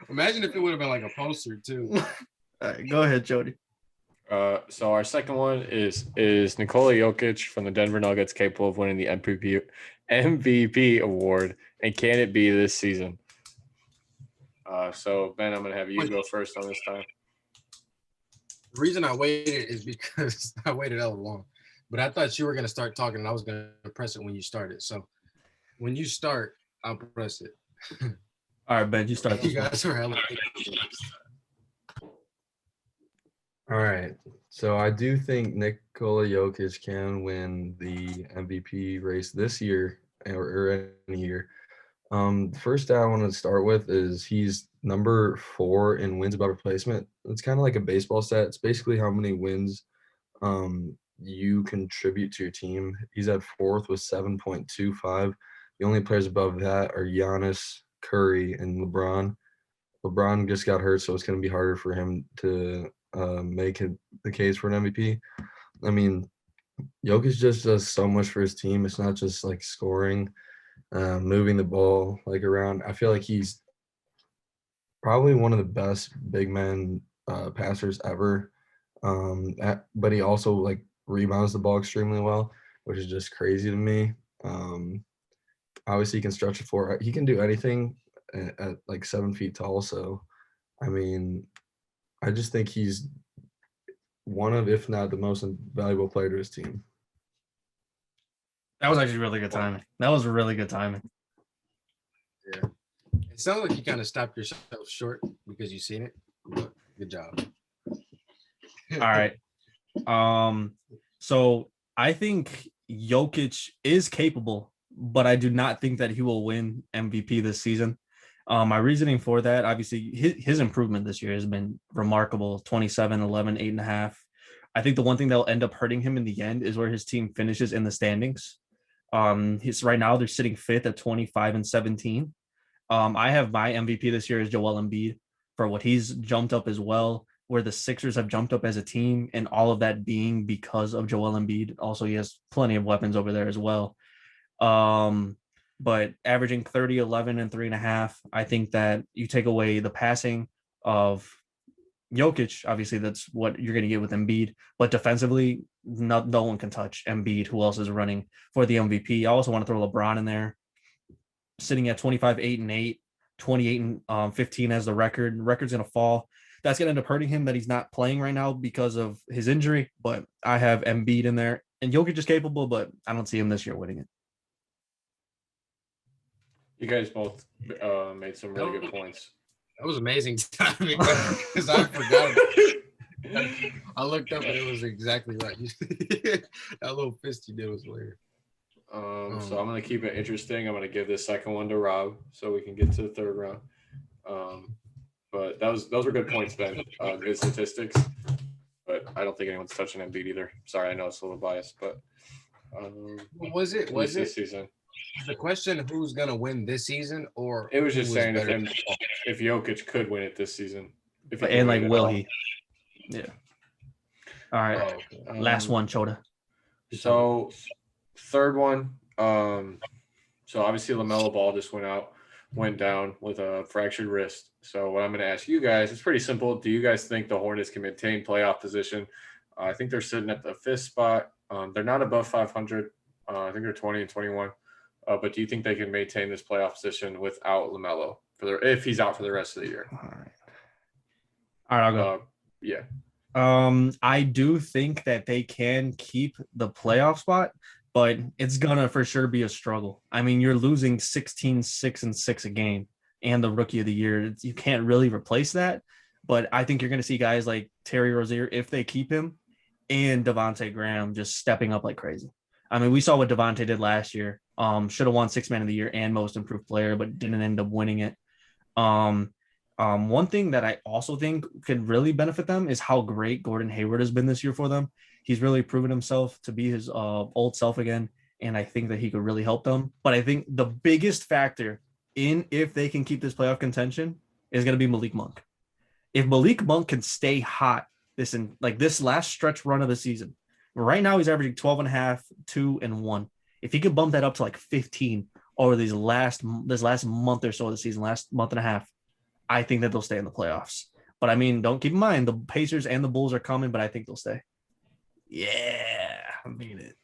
Imagine if it would have been like a poster too. All right, go ahead, Jody. So our second one is Nikola Jokic from the Denver Nuggets capable of winning the MVP award, and can it be this season? So Ben, I'm gonna have you go first on this time. The reason I waited is because I waited hella long, but I thought you were gonna start talking, and I was gonna press it when you started. So when you start, I'll press it. All right, Ben, you start. You guys are hella. All right. So I do think Nikola Jokic can win the MVP race this year or any year. The first stat I want to start with is he's number 4 in wins above replacement. It's kind of like a baseball stat. It's basically how many wins you contribute to your team. He's at 4th with 7.25. The only players above that are Giannis, Curry, and LeBron. LeBron just got hurt, so it's going to be harder for him to make it the case for an MVP. I mean, Jokic just does so much for his team. It's not just like scoring, moving the ball like around. I feel like he's probably one of the best big men passers ever. But he also like rebounds the ball extremely well, which is just crazy to me. Obviously, he can stretch the floor. He can do anything at like 7 feet tall. So, I mean, I just think he's one of, if not the most valuable player to his team. That was actually really good timing. That was really good timing. Yeah. It sounds like you kind of stopped yourself short because you seen it. But good job. All right. So I think Jokic is capable, but I do not think that he will win MVP this season. My reasoning for that, obviously, his improvement this year has been remarkable. 27, 11, 8.5. I think the one thing that will end up hurting him in the end is where his team finishes in the standings. Right now they're sitting 5th at 25 and 17. I have my MVP this year is Joel Embiid for what he's jumped up as well, where the Sixers have jumped up as a team, and all of that being because of Joel Embiid. Also, he has plenty of weapons over there as well. But averaging 30, 11, and 3.5, I think that you take away the passing of Jokic, obviously that's what you're going to get with Embiid, but defensively, no one can touch Embiid, who else is running for the MVP. I also want to throw LeBron in there, sitting at 25, 8 and 8, 28 and 15 as the record. The record's going to fall. That's going to end up hurting him that he's not playing right now because of his injury, but I have Embiid in there, and Jokic is capable, but I don't see him this year winning it. You guys both made some really good points. That was amazing timing because I forgot. I looked up and it was exactly right. That little fist you did was weird. So I'm going to keep it interesting. I'm going to give this second one to Rob so we can get to the third round. But those were good points, Ben. Good statistics. But I don't think anyone's touching Embiid either. Sorry, I know it's a little biased, but Was At least this season? the question who's gonna win this season, or It was just who saying better? if Jokic could win it this season. If he could And win like, it at will all. he? Yeah. All right. Oh, okay. Last one, Chota. So third one. So obviously LaMelo Ball just went down with a fractured wrist. So what I'm going to ask you guys, it's pretty simple. Do you guys think the Hornets can maintain playoff position? I think they're sitting at the 5th spot. They're not above 500. I think they're 20-21. But do you think they can maintain this playoff position without LaMelo if he's out for the rest of the year? All right, I'll go. Yeah. I do think that they can keep the playoff spot, but it's gonna for sure be a struggle. I mean, you're losing 16, 6, and 6 a game, and the rookie of the year. You can't really replace that. But I think you're gonna see guys like Terry Rozier, if they keep him, and Devontae Graham just stepping up like crazy. I mean, we saw what Devontae did last year. Should have won 6th man of the year and most improved player, but didn't end up winning it. One thing that I also think could really benefit them is how great Gordon Hayward has been this year for them. He's really proven himself to be his old self again, and I think that he could really help them. But I think the biggest factor in if they can keep this playoff contention is going to be Malik Monk. If Malik Monk can stay hot this last stretch run of the season, right now he's averaging 12.5, 2, and 1. If he could bump that up to like 15 over this last month or so of the season, last month and a half, I think that they'll stay in the playoffs. But I mean, don't keep in mind the Pacers and the Bulls are coming, but I think they'll stay. Yeah, I mean it.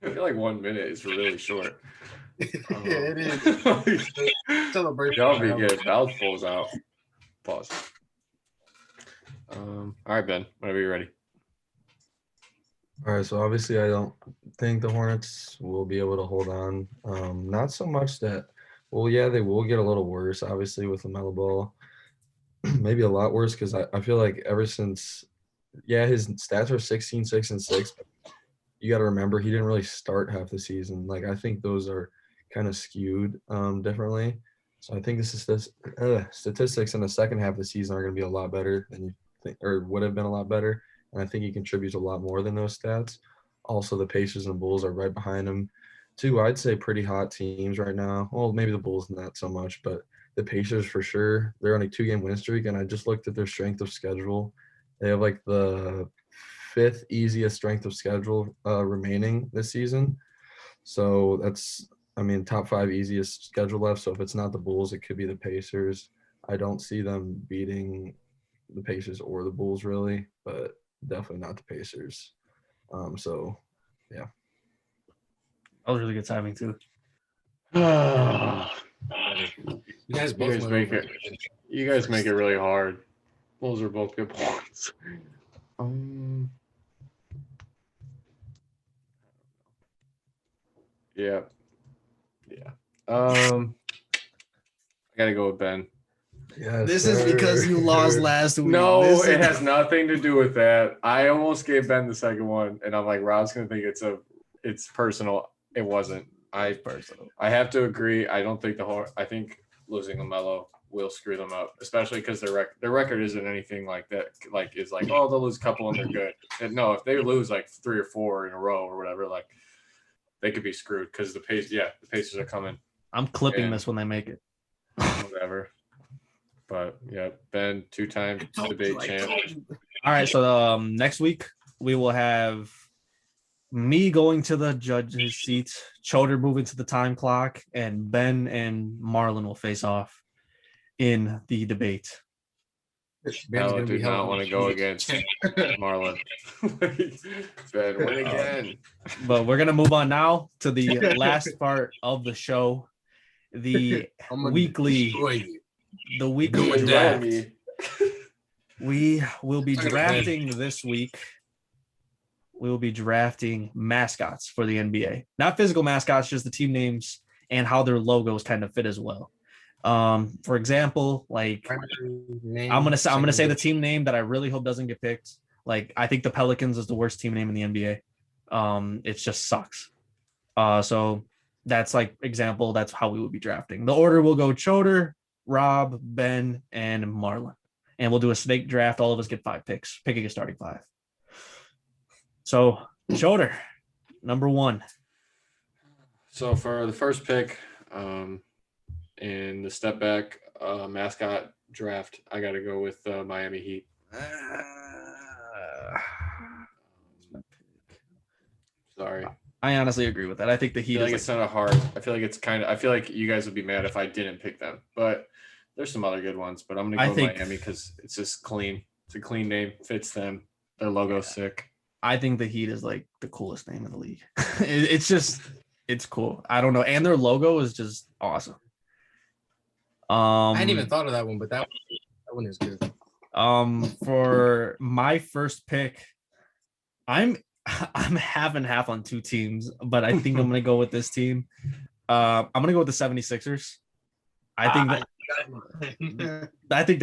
I feel like 1 minute is really short. Yeah, it is. Celebration. Y'all be getting mouthfuls out. Pause. All right, Ben, whenever you're ready. All right, so obviously I don't think the Hornets will be able to hold on. Not so much that, well, yeah, they will get a little worse, obviously, with LaMelo Ball. Maybe a lot worse because I feel like ever since, yeah, his stats are 16, 6, and 6. But you got to remember he didn't really start half the season. Like, I think those are kind of skewed differently. So I think statistics in the second half of the season are going to be a lot better than you think, or would have been a lot better. And I think he contributes a lot more than those stats. Also, the Pacers and Bulls are right behind him. Two, I'd say pretty hot teams right now. Well, maybe the Bulls not so much, but the Pacers for sure. They're on a 2-game win streak, and I just looked at their strength of schedule. They have like the 5th easiest strength of schedule remaining this season. So that's, I mean, top 5 easiest schedule left. So if it's not the Bulls, it could be the Pacers. I don't see them beating the Pacers or the Bulls really, but definitely not the Pacers. So, yeah. That was really good timing too. You guys make it really hard. Those are both good points. Yeah. I gotta go with Ben. Yes, This sir. is because you lost last week. No, it has nothing to do with that. I almost gave Ben the second one, and I'm like, Rob's gonna think it's personal. It wasn't. I have to agree. I don't think I think losing LaMelo will screw them up, especially because their record isn't anything like that. Like it's like, oh, they'll lose a couple and they're good. And no, if they lose like 3 or 4 in a row or whatever, like they could be screwed because the Pacers are coming. I'm clipping this when they make it. Whatever. But yeah, Ben, 2-time debate champ. All right, so next week we will have me going to the judge's seat, Choder moving to the time clock, and Ben and Marlyn will face off in the debate. I do not want to go against Marlyn. Ben, win again. But we're gonna move on now to the last part of the show, the weekly draft. We will be drafting this week. We will be drafting mascots for the NBA. Not physical mascots, just the team names and how their logos kind of fit as well. For example, like I'm gonna say the team name that I really hope doesn't get picked. Like I think the Pelicans is the worst team name in the NBA. It just sucks. So that's like example. That's how we would be drafting. The order will go Choder, Rob, Ben, and Marlyn, and we'll do a snake draft. All of us get 5 picks, picking a starting 5. So Shoulder, number 1. So for the first pick, in the step back mascot draft, I got to go with Miami Heat. Sorry. I honestly agree with that. I think the I Heat feel is like it's not a hard. I feel like it's kind of. I feel like you guys would be mad if I didn't pick them, but there's some other good ones. But I'm gonna go with Miami because it's just clean. It's a clean name, fits them. Their logo's sick. I think the Heat is like the coolest name in the league. It's cool. I don't know, and their logo is just awesome. I hadn't even thought of that one, but that one is good. For my first pick, I'm half and half on 2 teams, but I think I'm gonna go with this team. I'm gonna go with the 76ers. I think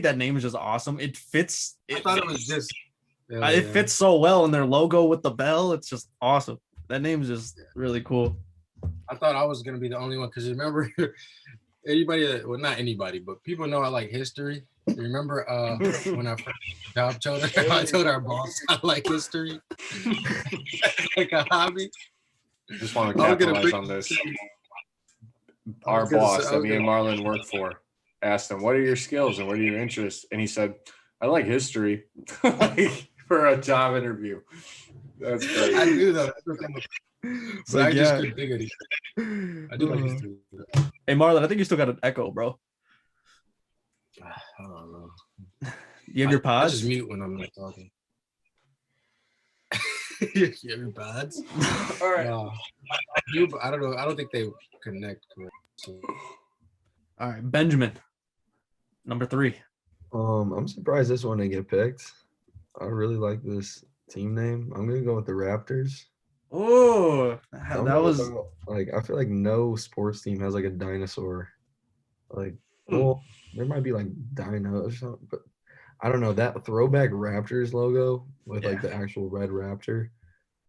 that name is just awesome. It fits. I thought it was just. It fits so well in their logo with the bell. It's just awesome. That name is just really cool. I thought I was gonna be the only one because remember, anybody, well, not anybody, but people know I like history. Remember when I first job told her, I told our boss I like history, like a hobby. Just want to capitalize on this. Our boss that me and Marlyn work for asked him, "What are your skills and what are your interests?" And he said, "I like history." Like, for a job interview. That's great. I knew that. So I just couldn't think of it. I do like history. Hey Marlyn, I think you still got an echo, bro. I don't know. You have your pods? I just mute when I'm not talking. You have your pods? All right. I do, but I don't know. I don't think they connect correctly. So. All right, Benjamin, number 3. I'm surprised this one didn't get picked. I really like this team name. I'm gonna go with the Raptors. Oh, that was like, I feel like no sports team has like a dinosaur. Like, well, there might be like dino or something, but I don't know. That throwback Raptors logo with like the actual red raptor.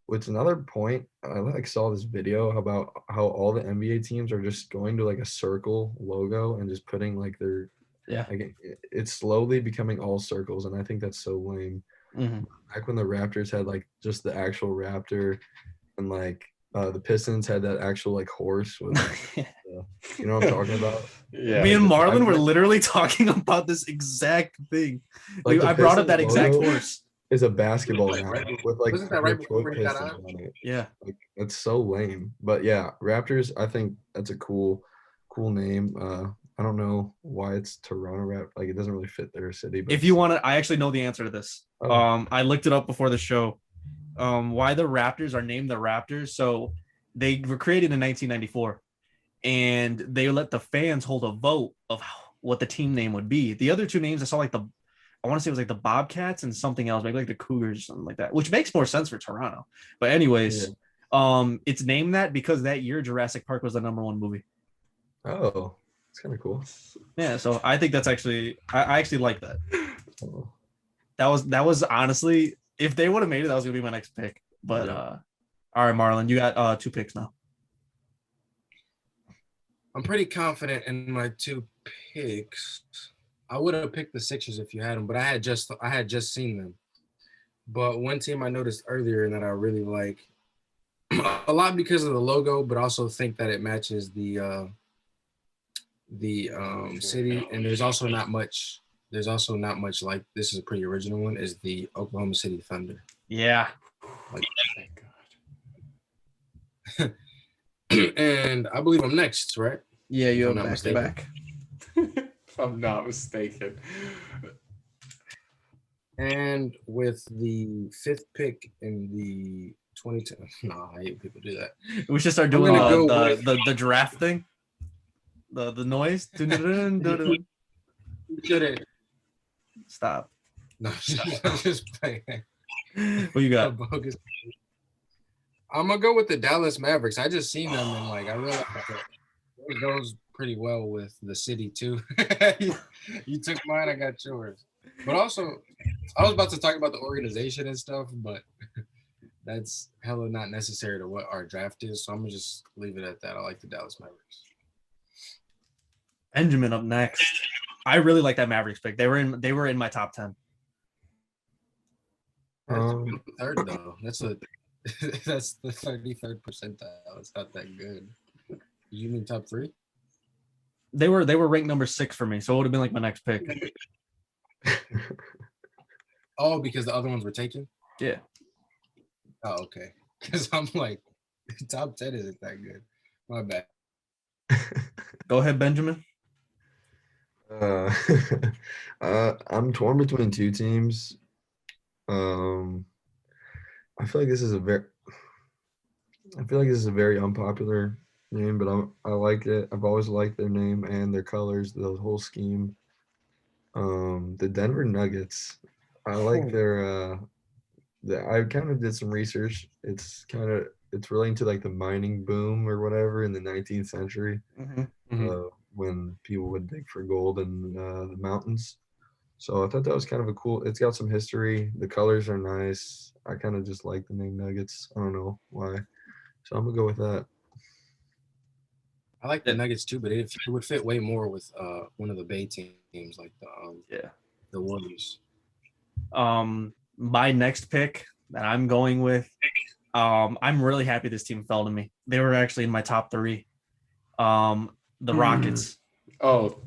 Which another point, I like saw this video about how all the NBA teams are just going to like a circle logo and just putting like their like it's slowly becoming all circles, and I think that's so lame. Mm-hmm. Back when the Raptors had like just the actual raptor, and like the Pistons had that actual like horse with you know what I'm talking about? Yeah. Me and Marlyn were literally talking about this exact thing. Like, I brought up that exact horse. Is a basketball now with like wasn't that right before we got Pistons on it. Yeah. Like, that's so lame. But yeah, Raptors, I think that's a cool name. I don't know why it's Toronto Like, it doesn't really fit their city. But if you want to, I actually know the answer to this. I looked it up before the show. Why the Raptors are named the Raptors. So they were created in 1994, and they let the fans hold a vote of what the team name would be. The other 2 names I saw, like I want to say it was like the Bobcats and something else, maybe like the Cougars or something like that, which makes more sense for Toronto. But anyways, it's named that because that year Jurassic Park was the #1 movie. Oh, it's kind of cool. Yeah, so I think that's actually I actually like that. That was honestly, if they would have made it, that was gonna be my next pick. But all right, Marlyn, you got 2 picks now. I'm pretty confident in my 2 picks. I would have picked the Sixers if you had them, but I had just seen them. But one team I noticed earlier that I really like a lot because of the logo, but also think that it matches the city. And there's also not much like, this is a pretty original one, is the Oklahoma City Thunder. Yeah. Like, thank God. And I believe I'm next, right? Yeah, you have back to back. If I'm not mistaken. And with the 5th pick in the 2010, I hate people do that. We should start doing the draft thing. The noise. Stop. No, I'm just playing. What you got? I'm gonna go with the Dallas Mavericks. I just seen them and like I realized that it goes pretty well with the city too. You took mine, I got yours. But also, I was about to talk about the organization and stuff, but that's hella not necessary to what our draft is. So I'm gonna just leave it at that. I like the Dallas Mavericks. Benjamin up next. I really like that Mavericks pick. They were in my top 10. Third though. That's the 33rd percentile. It's not that good. You mean top 3? They were ranked number 6 for me, so it would have been like my next pick. Oh, because the other ones were taken? Yeah. Oh, okay. Because I'm like, top 10 isn't that good. My bad. Go ahead, Benjamin. Uh, I'm torn between 2 teams. I feel like this is a very unpopular name, but I like it. I've always liked their name and their colors, the whole scheme. The Denver Nuggets. I like their I kind of did some research. It's relating to like the mining boom or whatever in the 19th century, when people would dig for gold in the mountains. So I thought that was kind of a cool. It's got some history. The colors are nice. I kind of just like the name Nuggets. I don't know why. So I'm gonna go with that. I like the Nuggets too, but it would fit way more with one of the Bay teams, like the Warriors. My next pick that I'm going with, I'm really happy this team fell to me. They were actually in my top 3. The Rockets. Oh,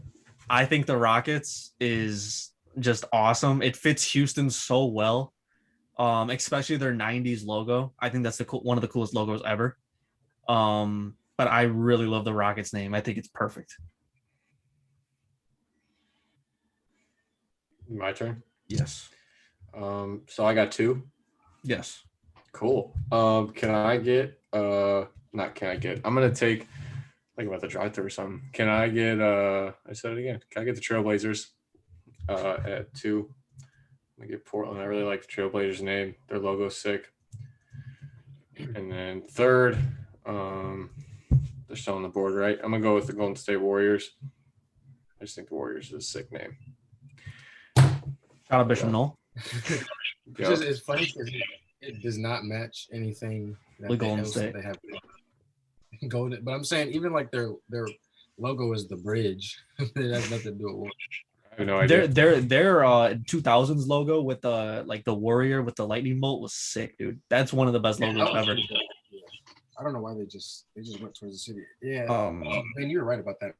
I think the Rockets is just awesome. It fits Houston so well, especially their 90s logo. I think that's one of the coolest logos ever. But I really love the Rockets name. I think it's perfect. my turn. Yes. So I got 2. Yes. Cool. Can I get not can I get? I'm gonna take think about the drive-through or something. Can I get I said it again. Can I get the Trailblazers at 2? I'm gonna get Portland. I really like the Trailblazers name. Their logo's sick. And then 3rd, they're still on the board, right? I'm gonna go with the Golden State Warriors. I just think the Warriors is a sick name. Shout out Bishop Noel. It's funny because it does not match anything that Golden State. They have. Golden, but I'm saying even like their logo is the bridge. It has nothing to do with. I have no idea. Their 2000s logo with the warrior with the lightning bolt was sick, dude. That's one of the best logos ever. I don't know why they just went towards the city. Yeah, and you're right about that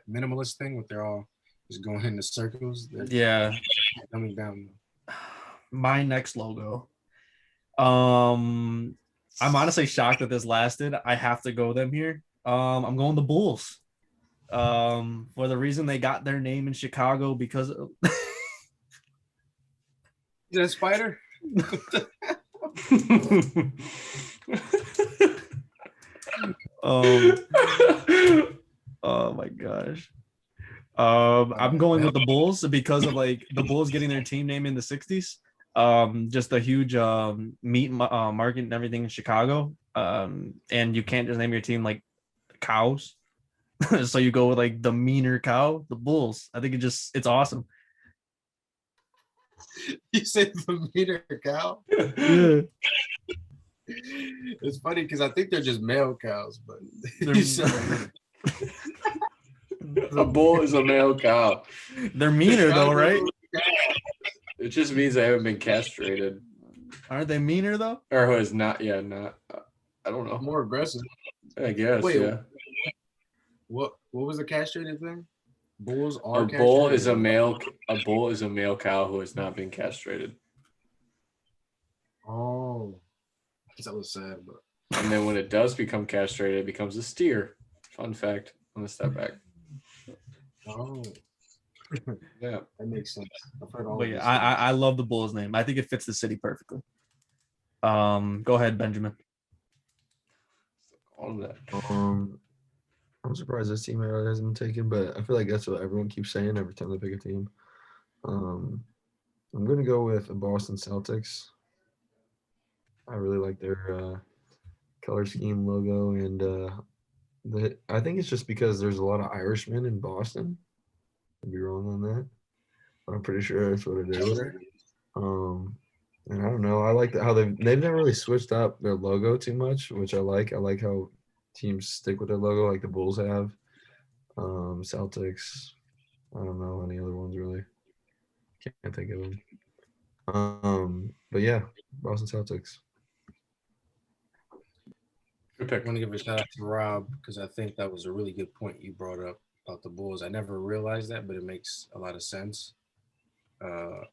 minimalist thing with they're all just going into circles. Yeah, coming down. My next logo. I'm honestly shocked that this lasted. I have to go them here. I'm going the Bulls. For the reason they got their name in Chicago because of Is that a spider? Oh my gosh. I'm going with the Bulls because of like the Bulls getting their team name in the 60s. Just a huge meat market and everything in Chicago. And you can't just name your team like cows. So you go with like the meaner cow, the Bulls. I think it's awesome. You said the meaner cow? Yeah. It's funny because I think they're just male cows, but a bull is a male cow. They're meaner though, right? It just means they haven't been castrated. Aren't they meaner though? Or who is not? Yeah, not. I don't know. More aggressive. I guess. Wait, yeah. What was the castrated thing? Bulls are a bull is a male. A bull is a male cow who has not been castrated. Oh, that was sad, but. And then when it does become castrated, it becomes a steer. Fun fact on the step back. Oh, yeah, that makes sense. I've heard all. But yeah, I love the Bulls name. I think it fits the city perfectly. Go ahead, Benjamin. All of that. I'm surprised this team hasn't been taken, but I feel like that's what everyone keeps saying every time they pick a team. I'm gonna go with the Boston Celtics. I really like their color scheme, logo, and I think it's just because there's a lot of Irishmen in Boston. I'd be wrong on that, but I'm pretty sure that's what it is. And I don't know. I like how they've never really switched up their logo too much, which I like. I like how teams stick with their logo, like the Bulls have. Celtics. I don't know any other ones really. Can't think of them. But yeah, Boston Celtics. Good pick. I want to give a shout out to Rob because I think that was a really good point you brought up about the Bulls. I never realized that, but it makes a lot of sense. And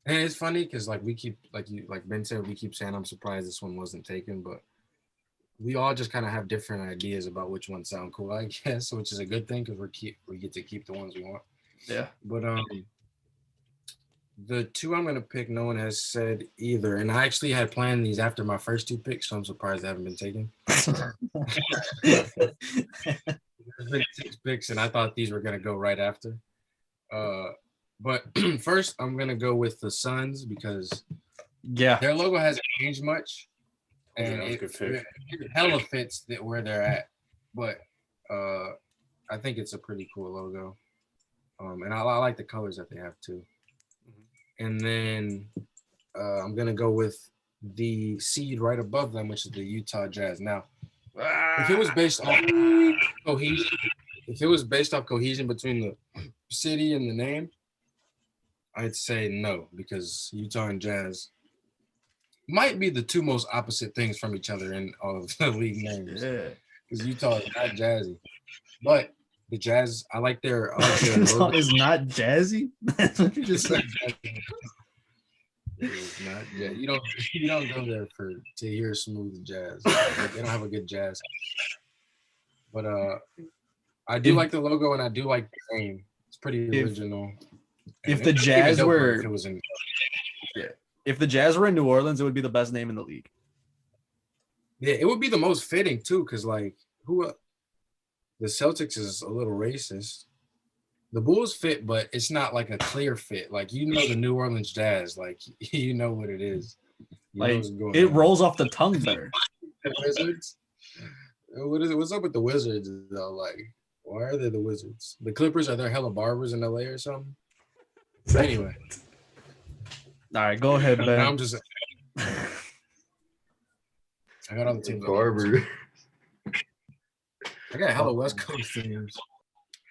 it's funny because like Ben said, we keep saying I'm surprised this one wasn't taken, but we all just kind of have different ideas about which ones sound cool, I guess, which is a good thing because we get to keep the ones we want. Yeah. But the two I'm gonna pick, no one has said either, and I actually had planned these after my first two picks, so I'm surprised they haven't been taken. There's been 6 picks, and I thought these were gonna go right after. But first, I'm gonna go with the Suns because Yeah. their logo hasn't changed much, and Yeah, it good pick. hella fits where they're at. But I think it's a pretty cool logo, and I like the colors that they have too. And then I'm gonna go with the seed right above them, which is the Utah Jazz. Now, if it was based off cohesion between the city and the name, I'd say no, because Utah and Jazz might be the two most opposite things from each other in all of the league names. Yeah. Because Utah is not jazzy, but the Jazz, I like their Utah logo. is not jazzy. That's what you just said. It's not jazz. You don't go there to hear smooth jazz. Like, they don't have a good jazz. But I do like the logo and I do like the name. It's pretty original. If the Jazz were if it was in if the Jazz were in New Orleans, it would be the best name in the league. Yeah, it would be the most fitting too, because like the Celtics is a little racist. The Bulls fit, but it's not like a clear fit. Like the New Orleans Jazz, like you know what it is. Like it rolls off the tongue better. The Wizards. What is it? What's up with the Wizards though? Like, why are they the Wizards? The Clippers, are there hella barbers in LA or something? Anyway. All right, go ahead, Ben. Now I'm just. I got all the teams. Barber. I got hella West Coast teams.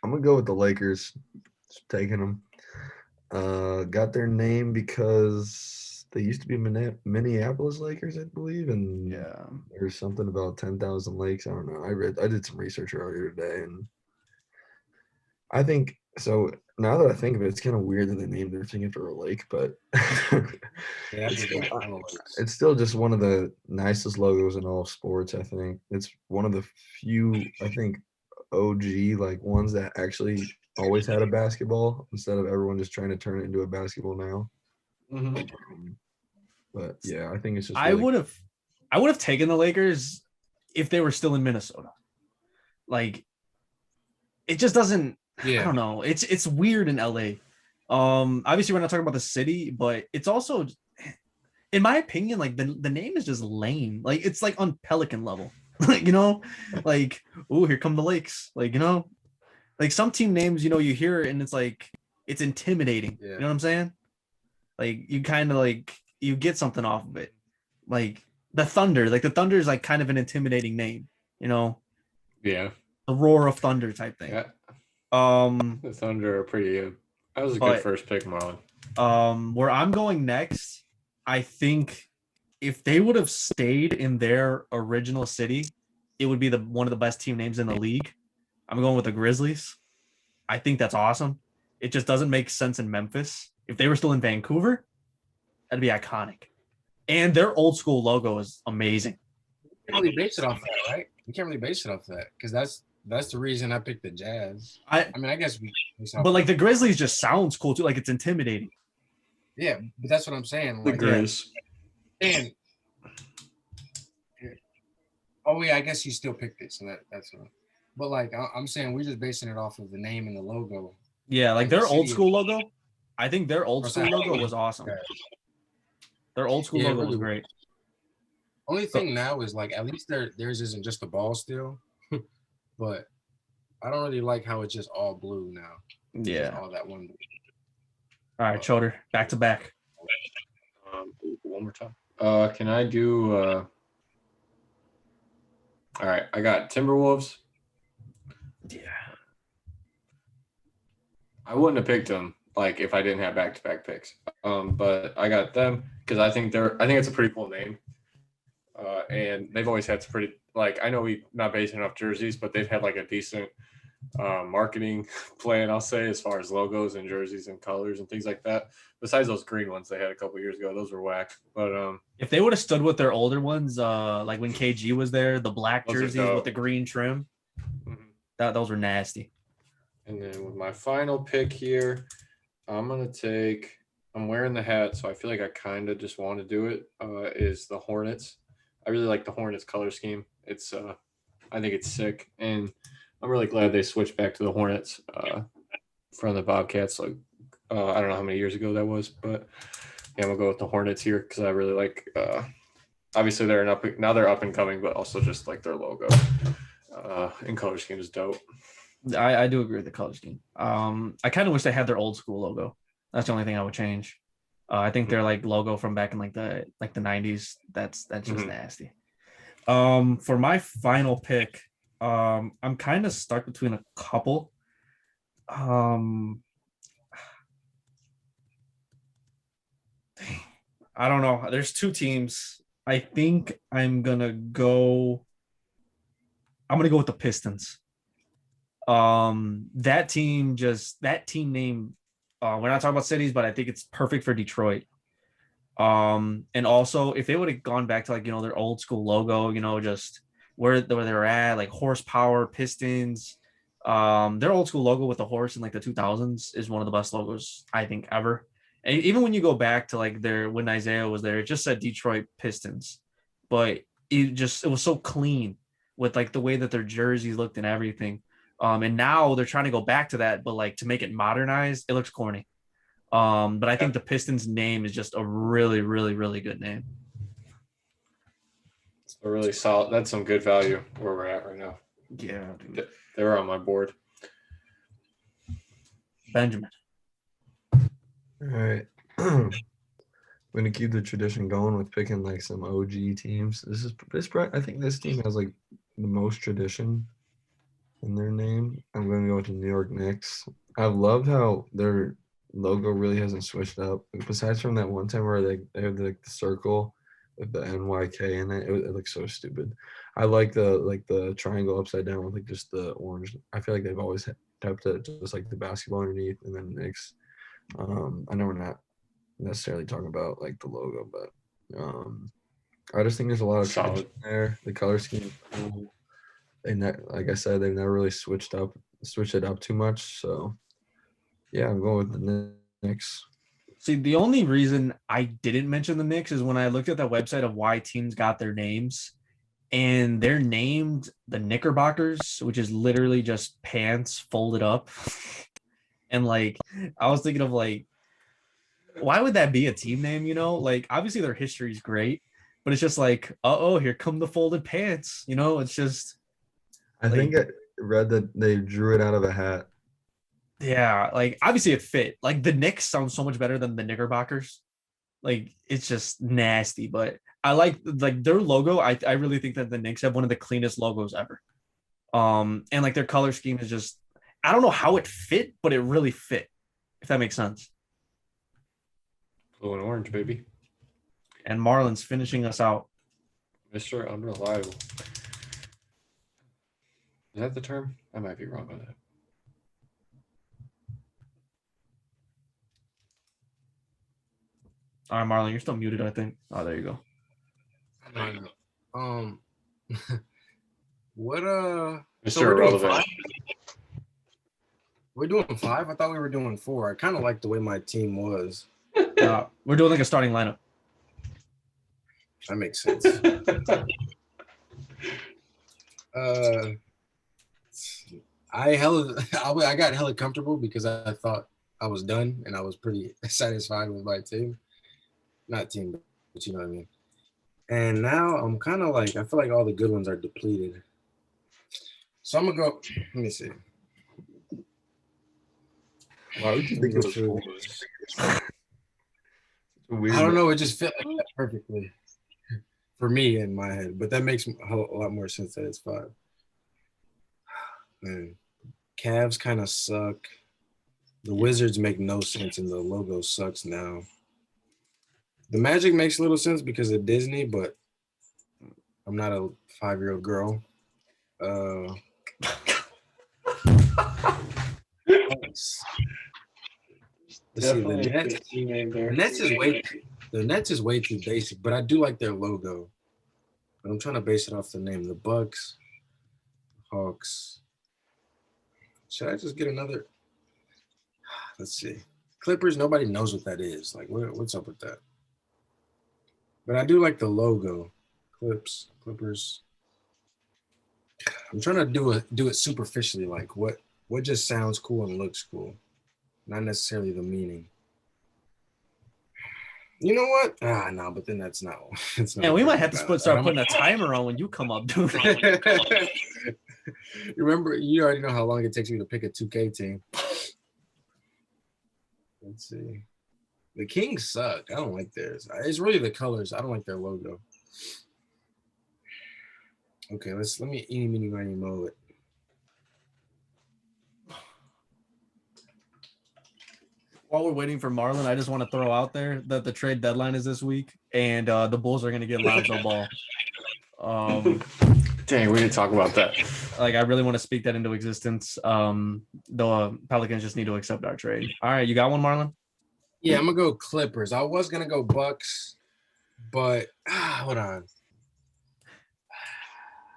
I'm gonna go with the Lakers. Just taking them. Got their name because they used to be Minneapolis Lakers, I believe, and Yeah. there's something about 10,000 lakes. I don't know. I did some research earlier today, and I think so. Now that I think of it, it's kind of weird that they named their thing after a lake, but Yeah, it's still just one of the nicest logos in all of sports. I think it's one of the few, I think, OG like ones that actually always had a basketball instead of everyone just trying to turn it into a basketball now. But yeah, I think it's just. I would have taken the Lakers if they were still in Minnesota. Like, it just doesn't. Yeah. I don't know. It's weird in LA. Obviously we're not talking about the city, but it's also, in my opinion, like the name is just lame. Like it's like on Pelican level. Like, like, oh, here come the Lakes. Like, like some team names, you hear it and it's like it's intimidating. Yeah. You know what I'm saying? Like you kind of like you get something off of it. Like the Thunder. Like the Thunder is like kind of an intimidating name. Yeah. The roar of thunder type thing. Yeah. The Thunder are pretty good. That was a good first pick, Marlon. Where I'm going next, I think if they would have stayed in their original city, it would be one of the best team names in the league. I'm going with the Grizzlies. I think that's awesome. It just doesn't make sense in Memphis. If they were still in Vancouver, that'd be iconic. And their old school logo is amazing. You can't really base it off that, right? You can't really base it off that because that's the reason I picked the Jazz. I mean, I guess we. But like the Grizzlies just sounds cool too. Like it's intimidating. Yeah, but that's what I'm saying. The Like, Grizz. and oh yeah, I guess you still picked it, so that's what. But like I'm saying, we're just basing it off of the name and the logo. Yeah, like their old school logo. I think their old school Exactly. logo was awesome. Their old school logo was great. Only thing now is like at least theirs isn't just a ball still, but I don't really like how it's just all blue now. Yeah. All that one blue. All right, Choder, back to back. One more time. Can I do? All right, I got Timberwolves. Yeah. I wouldn't have picked them like if I didn't have back-to-back picks. But I got them because I think it's a pretty cool name. And they've always had like I know we not basing it off jerseys, but they've had like a decent marketing plan, I'll say, as far as logos and jerseys and colors and things like that. Besides those green ones they had a couple years ago, those were whack. But If they would have stood with their older ones, like when KG was there, the black Those are jerseys with dope. the green trim, mhm. those were nasty. And then with my final pick here, I'm wearing the hat, so I feel like I kind of just want to do it. Is the Hornets. I really like the Hornets color scheme. It's I think it's sick, and I'm really glad they switched back to the Hornets from the Bobcats. Like I don't know how many years ago that was, but yeah, I'm gonna go with the Hornets here because I really like. Obviously, they're up and coming, but also just like their logo and color scheme is dope. I do agree with the color scheme. I kind of wish they had their old school logo. That's the only thing I would change. I think their like logo from back in like the 90s. That's just nasty. For my final pick, I'm kind of stuck between a couple. I don't know. There's two teams. I think I'm gonna go with the Pistons. That team name, we're not talking about cities, but I think it's perfect for Detroit. And also if they would have gone back to like, their old school logo, just where they were at, like horsepower, Pistons, their old school logo with the horse in like the 2000s is one of the best logos I think ever. And even when you go back to like when Isaiah was there, it just said Detroit Pistons, but it was so clean with like the way that their jerseys looked and everything. And now they're trying to go back to that, but like to make it modernized, it looks corny. But I think the Pistons name is just a really, really, really good name. It's a really solid. That's some good value where we're at right now. Yeah, dude. They were on my board. Benjamin. All right. I'm gonna keep the tradition going with picking like some OG teams. I think this team has like the most tradition in their name. I'm gonna go with the New York Knicks. I've loved how their logo really hasn't switched up. Besides from that one time where they have like the circle with the NYK in it, it looks so stupid. I like the triangle upside down with like just the orange. I feel like they've always kept it just like the basketball underneath, and then Knicks. I know we're not necessarily talking about like the logo, but I just think there's a lot of tradition there. The color scheme, cool. Like I said, they've never really switched it up too much. So yeah, I'm going with the Knicks. See, the only reason I didn't mention the Knicks is when I looked at the website of why teams got their names, and they're named the Knickerbockers, which is literally just pants folded up. And like, I was thinking of like, why would that be a team name? Like obviously their history is great, but it's just like, here come the folded pants. It's just. I think I read that they drew it out of a hat. Yeah, like obviously it fit. Like the Knicks sounds so much better than the Knickerbockers. Like it's just nasty, but I like their logo. I really think that the Knicks have one of the cleanest logos ever. And like their color scheme is just, I don't know how it fit, but it really fit, if that makes sense. Blue and orange, baby. And Marlyn's finishing us out. Mr. Unreliable. Is that the term? I might be wrong on that. All right, Marlyn, you're still muted, I think. Oh, there you go. What Mr. so we're doing Irrelevant. 5? We're doing 5? I thought we were doing 4. I kind of like the way my team was. We're doing like a starting lineup. That makes sense. I got hella comfortable because I thought I was done and I was pretty satisfied with my team. Not team, but you know what I mean. And now I'm kind of like, I feel like all the good ones are depleted. So I'm gonna go. Let me see. Why would you think it was weird? I don't know. It just fit like that perfectly for me in my head, but that makes a lot more sense that it's 5. Man, Cavs kind of suck. The Wizards make no sense, and the logo sucks now. The Magic makes little sense because of Disney, but I I'm not a 5-year-old girl. Let's see, the Nets. The Nets is way too basic, but I do like their logo. But I'm trying to base it off the name. The Bucks, Hawks. Should I just get another? Let's see. Clippers, nobody knows what that is. Like, what's up with that? But I do like the logo. Clippers. I'm trying to do it superficially, like what just sounds cool and looks cool, not necessarily the meaning. You know what? No, but then that's not. It's not. Yeah, we might have to start putting a timer on when you come up, dude. Remember, you already know how long it takes me to pick a 2K team. Let's see. The Kings suck. I don't like theirs. It's really the colors. I don't like their logo. Okay, let me eeny, meeny, miny, moe it. While we're waiting for Marlyn, I just want to throw out there that the trade deadline is this week, and the Bulls are going to get Lonzo Ball. Dang, we didn't talk about that. Like, I really want to speak that into existence. The Pelicans just need to accept our trade. All right, you got one, Marlyn? Yeah, I'm gonna go Clippers. I was gonna go Bucks, but hold on.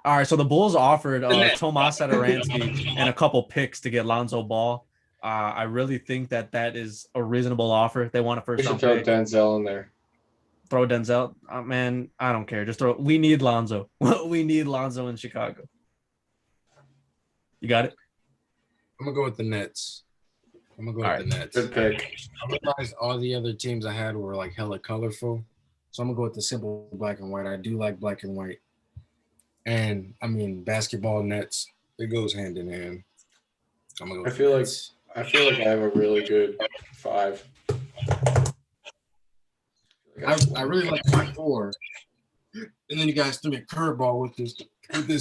All right, so the Bulls offered Tomas Satoransky and a couple picks to get Lonzo Ball. I really think that is a reasonable offer. They want a We first should round throw pick. Denzel in there. Throw Denzel. Man, I don't care. Just throw. We need Lonzo. We need Lonzo in Chicago. You got it? I'm gonna go with the Nets. I'm gonna go All with the Nets. Good pick. I realized all the other teams I had were like hella colorful, so I'm gonna go with the simple black and white. I do like black and white, and I mean basketball, Nets. It goes hand in hand. I'm gonna go. I feel like I have a really good 5. I really like my 4, and then you guys threw me a curveball with this.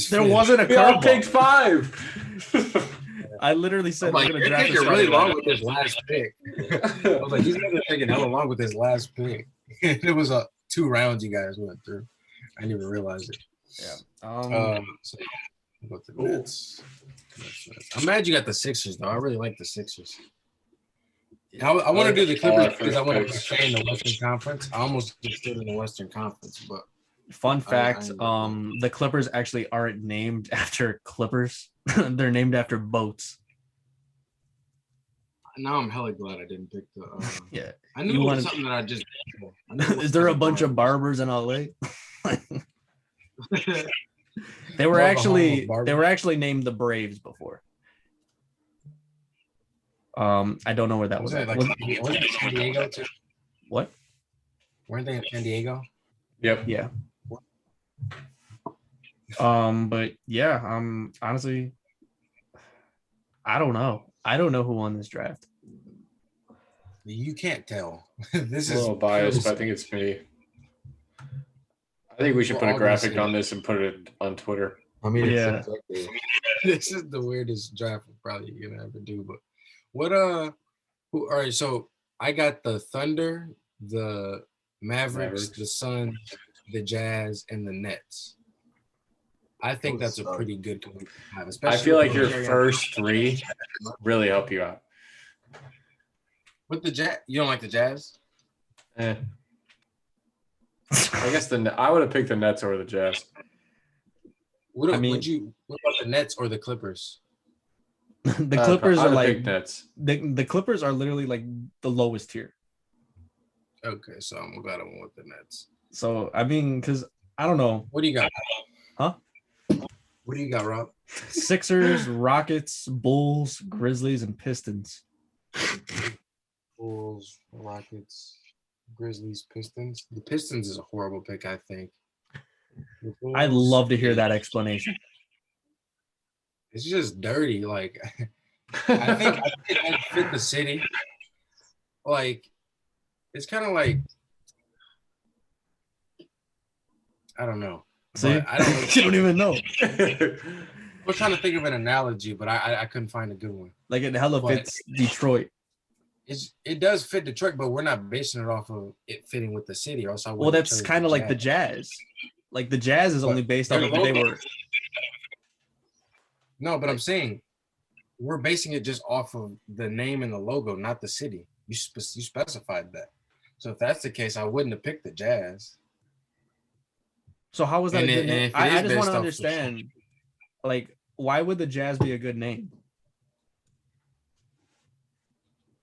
There fit. wasn't a We all curveball. picked 5. I literally said I'm like, we're you're gonna draft taking a really starting long lineup. with this last pick. I was like, he's gonna taking hella long with his last pick. It was 2 rounds you guys went through. I didn't even realize it. Yeah. So with the Nets. I'm mad you got the Sixers though. I really like the Sixers. I want to do the Clippers because I want to stay in the Western Conference. I almost just stayed in the Western Conference, but Fun fact: the Clippers actually aren't named after Clippers. They're named after boats. now I'm hella glad I didn't pick the. Yeah. I knew it was something that I just. Is there a bunch of barbers in LA? They were actually named the Braves before. I don't know where that was. Wasn't it San Diego too? What? Weren't they in San Diego? Yep. Yeah. But yeah, honestly, I don't know. I don't know who won this draft. You can't tell. This A is little biased, but I think it's me. I think we should put a graphic on this and put it on Twitter. I mean, Yeah. exactly. This is the weirdest draft we're probably gonna ever do. But what who? All right, so I got the Thunder, the Mavericks, the Suns, the Jazz, and the Nets. I think that's a pretty good group to have. I feel like your first 3 really help you out. With the Jazz, you don't like the Jazz? I guess I would have picked the Nets over the Jazz. What about the Nets or the Clippers? The Clippers are like Nets. The Clippers are literally like the lowest tier. Okay, so I'm glad I went with the Nets. So I mean, because I don't know. What do you got? Huh? What do you got, Rob? Sixers, Rockets, Bulls, Grizzlies, and Pistons. Bulls, Rockets, Grizzlies, Pistons. The Pistons is a horrible pick, I think. I'd love to hear that explanation. It's just dirty. Like, I think it might fit the city. Like, it's kind of like, I don't know. See, I don't you don't even know. I was trying to think of an analogy, but I couldn't find a good one. Like it hella fits Detroit. It does fit Detroit, but we're not basing it off of it fitting with the city. Or else I Well, that's kind of like the Jazz. Like the Jazz is only based off of if they were. No, but I'm saying we're basing it just off of the name and the logo, not the city. You specified that. So if that's the case, I wouldn't have picked the Jazz. So how was that And a good it- name? and if it I is just want based to off the- understand, like, why would the Jazz be a good name?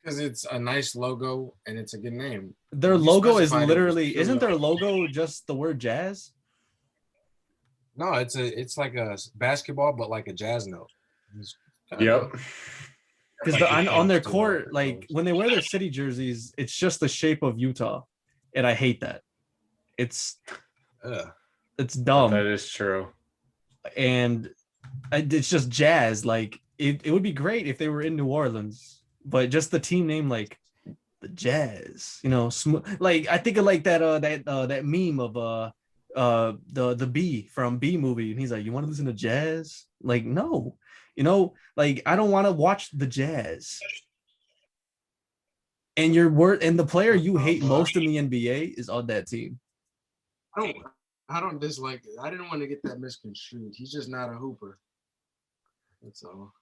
Because it's a nice logo and it's a good name. Their You logo is specified it was literally, purely isn't their off- logo just the word Jazz? No, it's like a basketball, but like a jazz note. Yep. Because on their court, like when they wear their city jerseys, it's just the shape of Utah, and I hate that. It's dumb, That is true. and it's just Jazz. Like it would be great if they were in New Orleans, but just the team name, like the Jazz, you know, like I think of like that meme of the B from B movie, and he's like, you want to listen to jazz? Like, no, you know, like I don't want to watch the Jazz. And the player you hate most in the NBA is on that team. I don't dislike it. I didn't want to get that misconstrued. He's just not a hooper. That's all.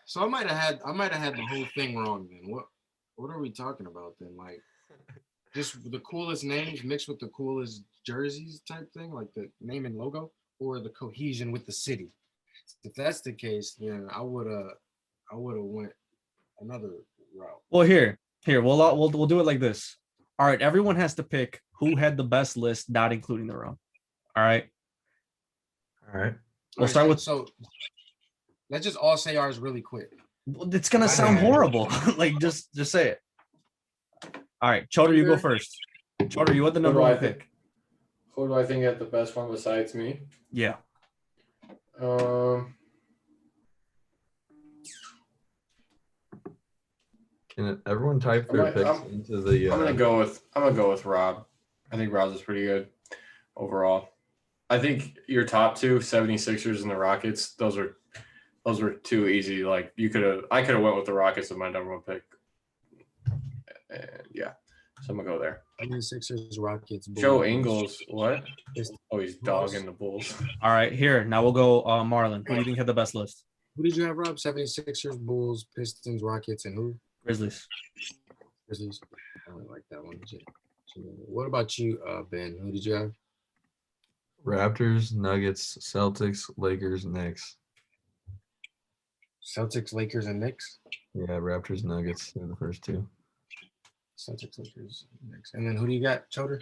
So I might have had the whole thing wrong then. What are we talking about then? Like just the coolest names mixed with the coolest jerseys type thing, like the name and logo, or the cohesion with the city. If that's the case, then I would have went another route. Well, here, we'll do it like this. All right, everyone has to pick who had the best list, not including their own. All right. All right. We'll start with. So let's just all say ours really quick. It's gonna sound horrible. Like just say it. All right, Choder, you go first. Choder, you want the number one pick? Who do I think had the best one besides me? Yeah. Can everyone type their picks into the? I'm gonna go with Rob. I think Rob's is pretty good overall. I think your top two, 76ers and the Rockets, those were too easy. Like I could have went with the Rockets as my number one pick. And yeah, so I'm gonna go there. 76ers, Rockets, Bulls. Joe Ingles, what? Oh, he's dogging the Bulls. All right, here now we'll go. Marlon, who do you think had the best list? Who did you have, Rob? 76ers, Bulls, Pistons, Rockets, and who? Grizzlies. Grizzlies. I don't like that one. What about you, Ben? Who did you have? Raptors, Nuggets, Celtics, Lakers, Knicks. Celtics, Lakers, and Knicks? Yeah, Raptors, Nuggets. They're the first two. Celtics, Lakers, Knicks. And then who do you got, Choder?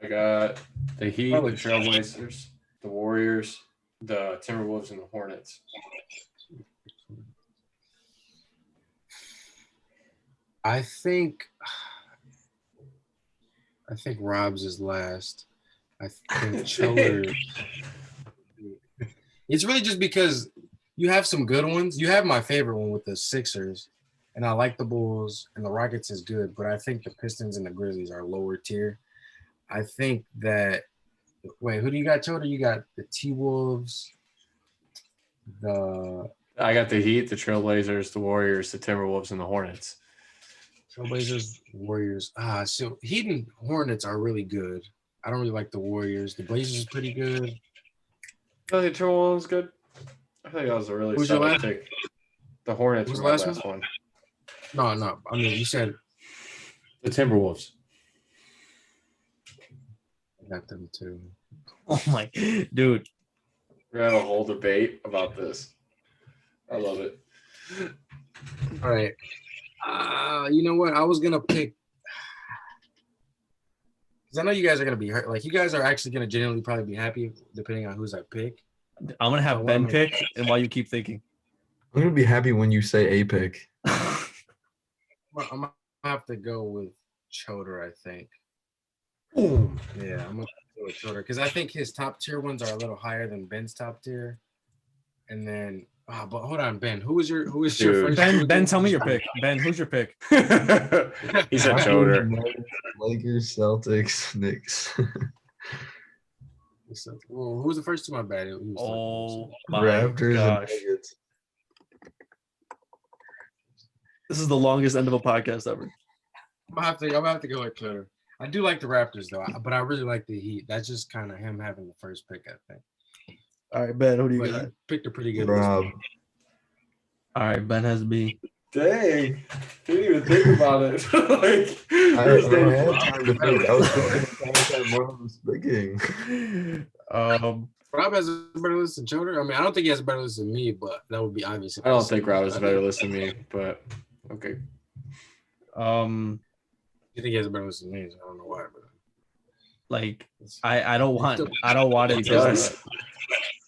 I got the Heat, the Trailblazers, the Warriors, the Timberwolves, and the Hornets. I think Rob's is last. I think Choder. It's really just because you have some good ones. You have my favorite one with the Sixers, and I like the Bulls, and the Rockets is good, but I think the Pistons and the Grizzlies are lower tier. I think that – wait, who do you got, Choder? You got the T-Wolves, I got the Heat, the Trailblazers, the Warriors, the Timberwolves, and the Hornets. Trailblazers, Warriors. So Heat and Hornets are really good. I don't really like the Warriors. The Blazers is pretty good. I think the Timberwolves good. I think that was a really solid pick. The Hornets Who's were my the last one. No. I mean, you said the Timberwolves. I got them too. Oh my dude. We're gonna have a whole debate about this. I love it. All right. You know what? I was gonna pick because I know you guys are gonna be hurt. Like you guys are actually gonna genuinely probably be happy depending on who's I pick. I'm gonna have Ben pick, and while you keep thinking, I'm gonna be happy when you say a pick. I'm gonna have to go with Choder, I think. boom. Yeah, I'm gonna go with Choder because I think his top tier ones are a little higher than Ben's top tier. And then, but hold on, Ben. Who was your first? Ben, tell me your pick. Ben, who's your pick? He said Choder. Lakers, Celtics, Knicks. Well, who was the first two? My bad. Oh my Raptors gosh. and Nuggets. This is the longest end of a podcast ever. I'm gonna have to go with Choder. I do like the Raptors though, but I really like the Heat. That's just kind of him having the first pick, I think. All right, Ben, who do you But got? you picked a pretty good Rob. list. All right, Ben has B. Dang. Didn't even think about it. Like, I had time to think. I was thinking the entire time Marlon was speaking. Rob has a better list than Choder. I mean, I don't think he has a better list than me, but that would be obvious. I don't think Rob is a better list than me, but okay. You think he has a better list than me? So I don't know why, but like I don't want it He to. does.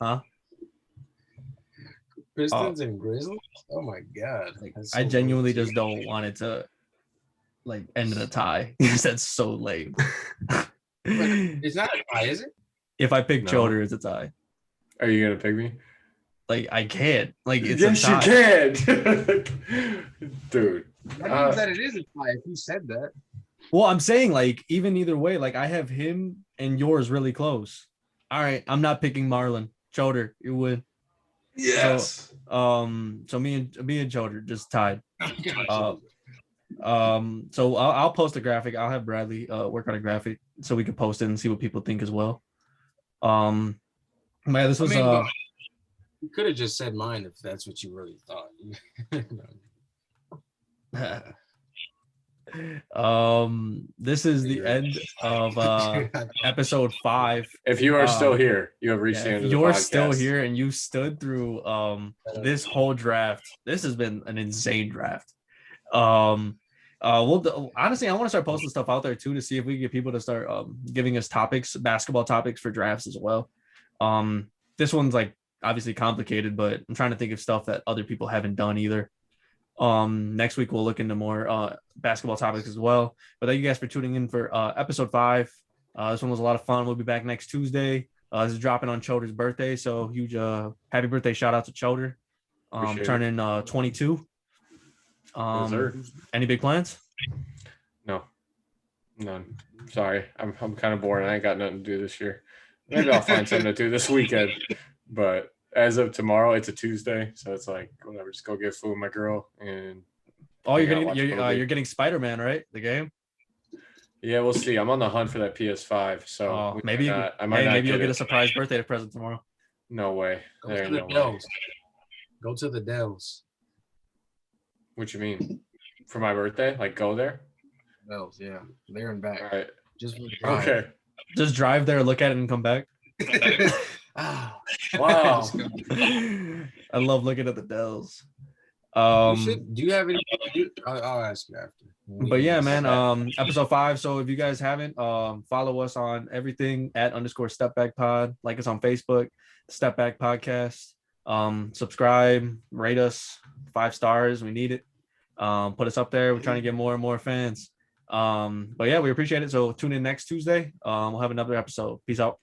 Huh? Pistons and Grizzlies. Oh my god! Like, That's I so genuinely low, too. just don't want it to like end in a tie. That's so lame. It's not a tie, is it? If I pick No. Choder, it's a tie. Are you gonna pick me? Like I can't. Like it's yes, a tie. you can, dude. That means that it is a tie. If you said that. Well, I'm saying like even either way, like I have him and yours really close. All right, I'm not picking Marlyn. Choder, you win. Yes. So me and Choder just tied. So I'll post a graphic. I'll have Bradley work on a graphic so we can post it and see what people think as well. Man, this was you could have just said mine if that's what you really thought. This is the end of episode 5. If you are still here, you have reached the end of the podcast. You're still here and you stood through this whole draft. This has been an insane draft. Honestly, I want to start posting stuff out there too to see if we can get people to start giving us topics, basketball topics for drafts as well. This one's like obviously complicated, but I'm trying to think of stuff that other people haven't done either. Next week we'll look into more basketball topics as well. But thank you guys for tuning in for episode 5. This one was a lot of fun. We'll be back next Tuesday. This is dropping on Choder's birthday, so huge happy birthday shout out to Choder. Turning 22. Any big plans? No, none. Sorry, I'm kind of bored. I ain't got nothing to do this year. Maybe I'll find something to do this weekend. But as of tomorrow, it's a Tuesday, so it's like whatever. Just go get food with my girl and. Oh, you're getting Spider-Man, right? The game. Yeah, we'll see. I'm on the hunt for that PS5, so maybe you'll get a surprise birthday present tomorrow. No way. Go to the Dells. Go to the Dells. What you mean? For my birthday? Like go there? Dells, yeah. There and back. All right. Just okay. Just drive there, look at it, and come back. Wow. I love looking at the Dells. Do you have any? I'll ask you after. But yeah, man. Episode 5. So if you guys haven't, follow us on everything at _stepbackpod. Like us on Facebook, Step Back Podcast. Subscribe, rate us 5 stars. We need it. Put us up there. We're trying to get more and more fans. But yeah, we appreciate it. So tune in next Tuesday. We'll have another episode. Peace out.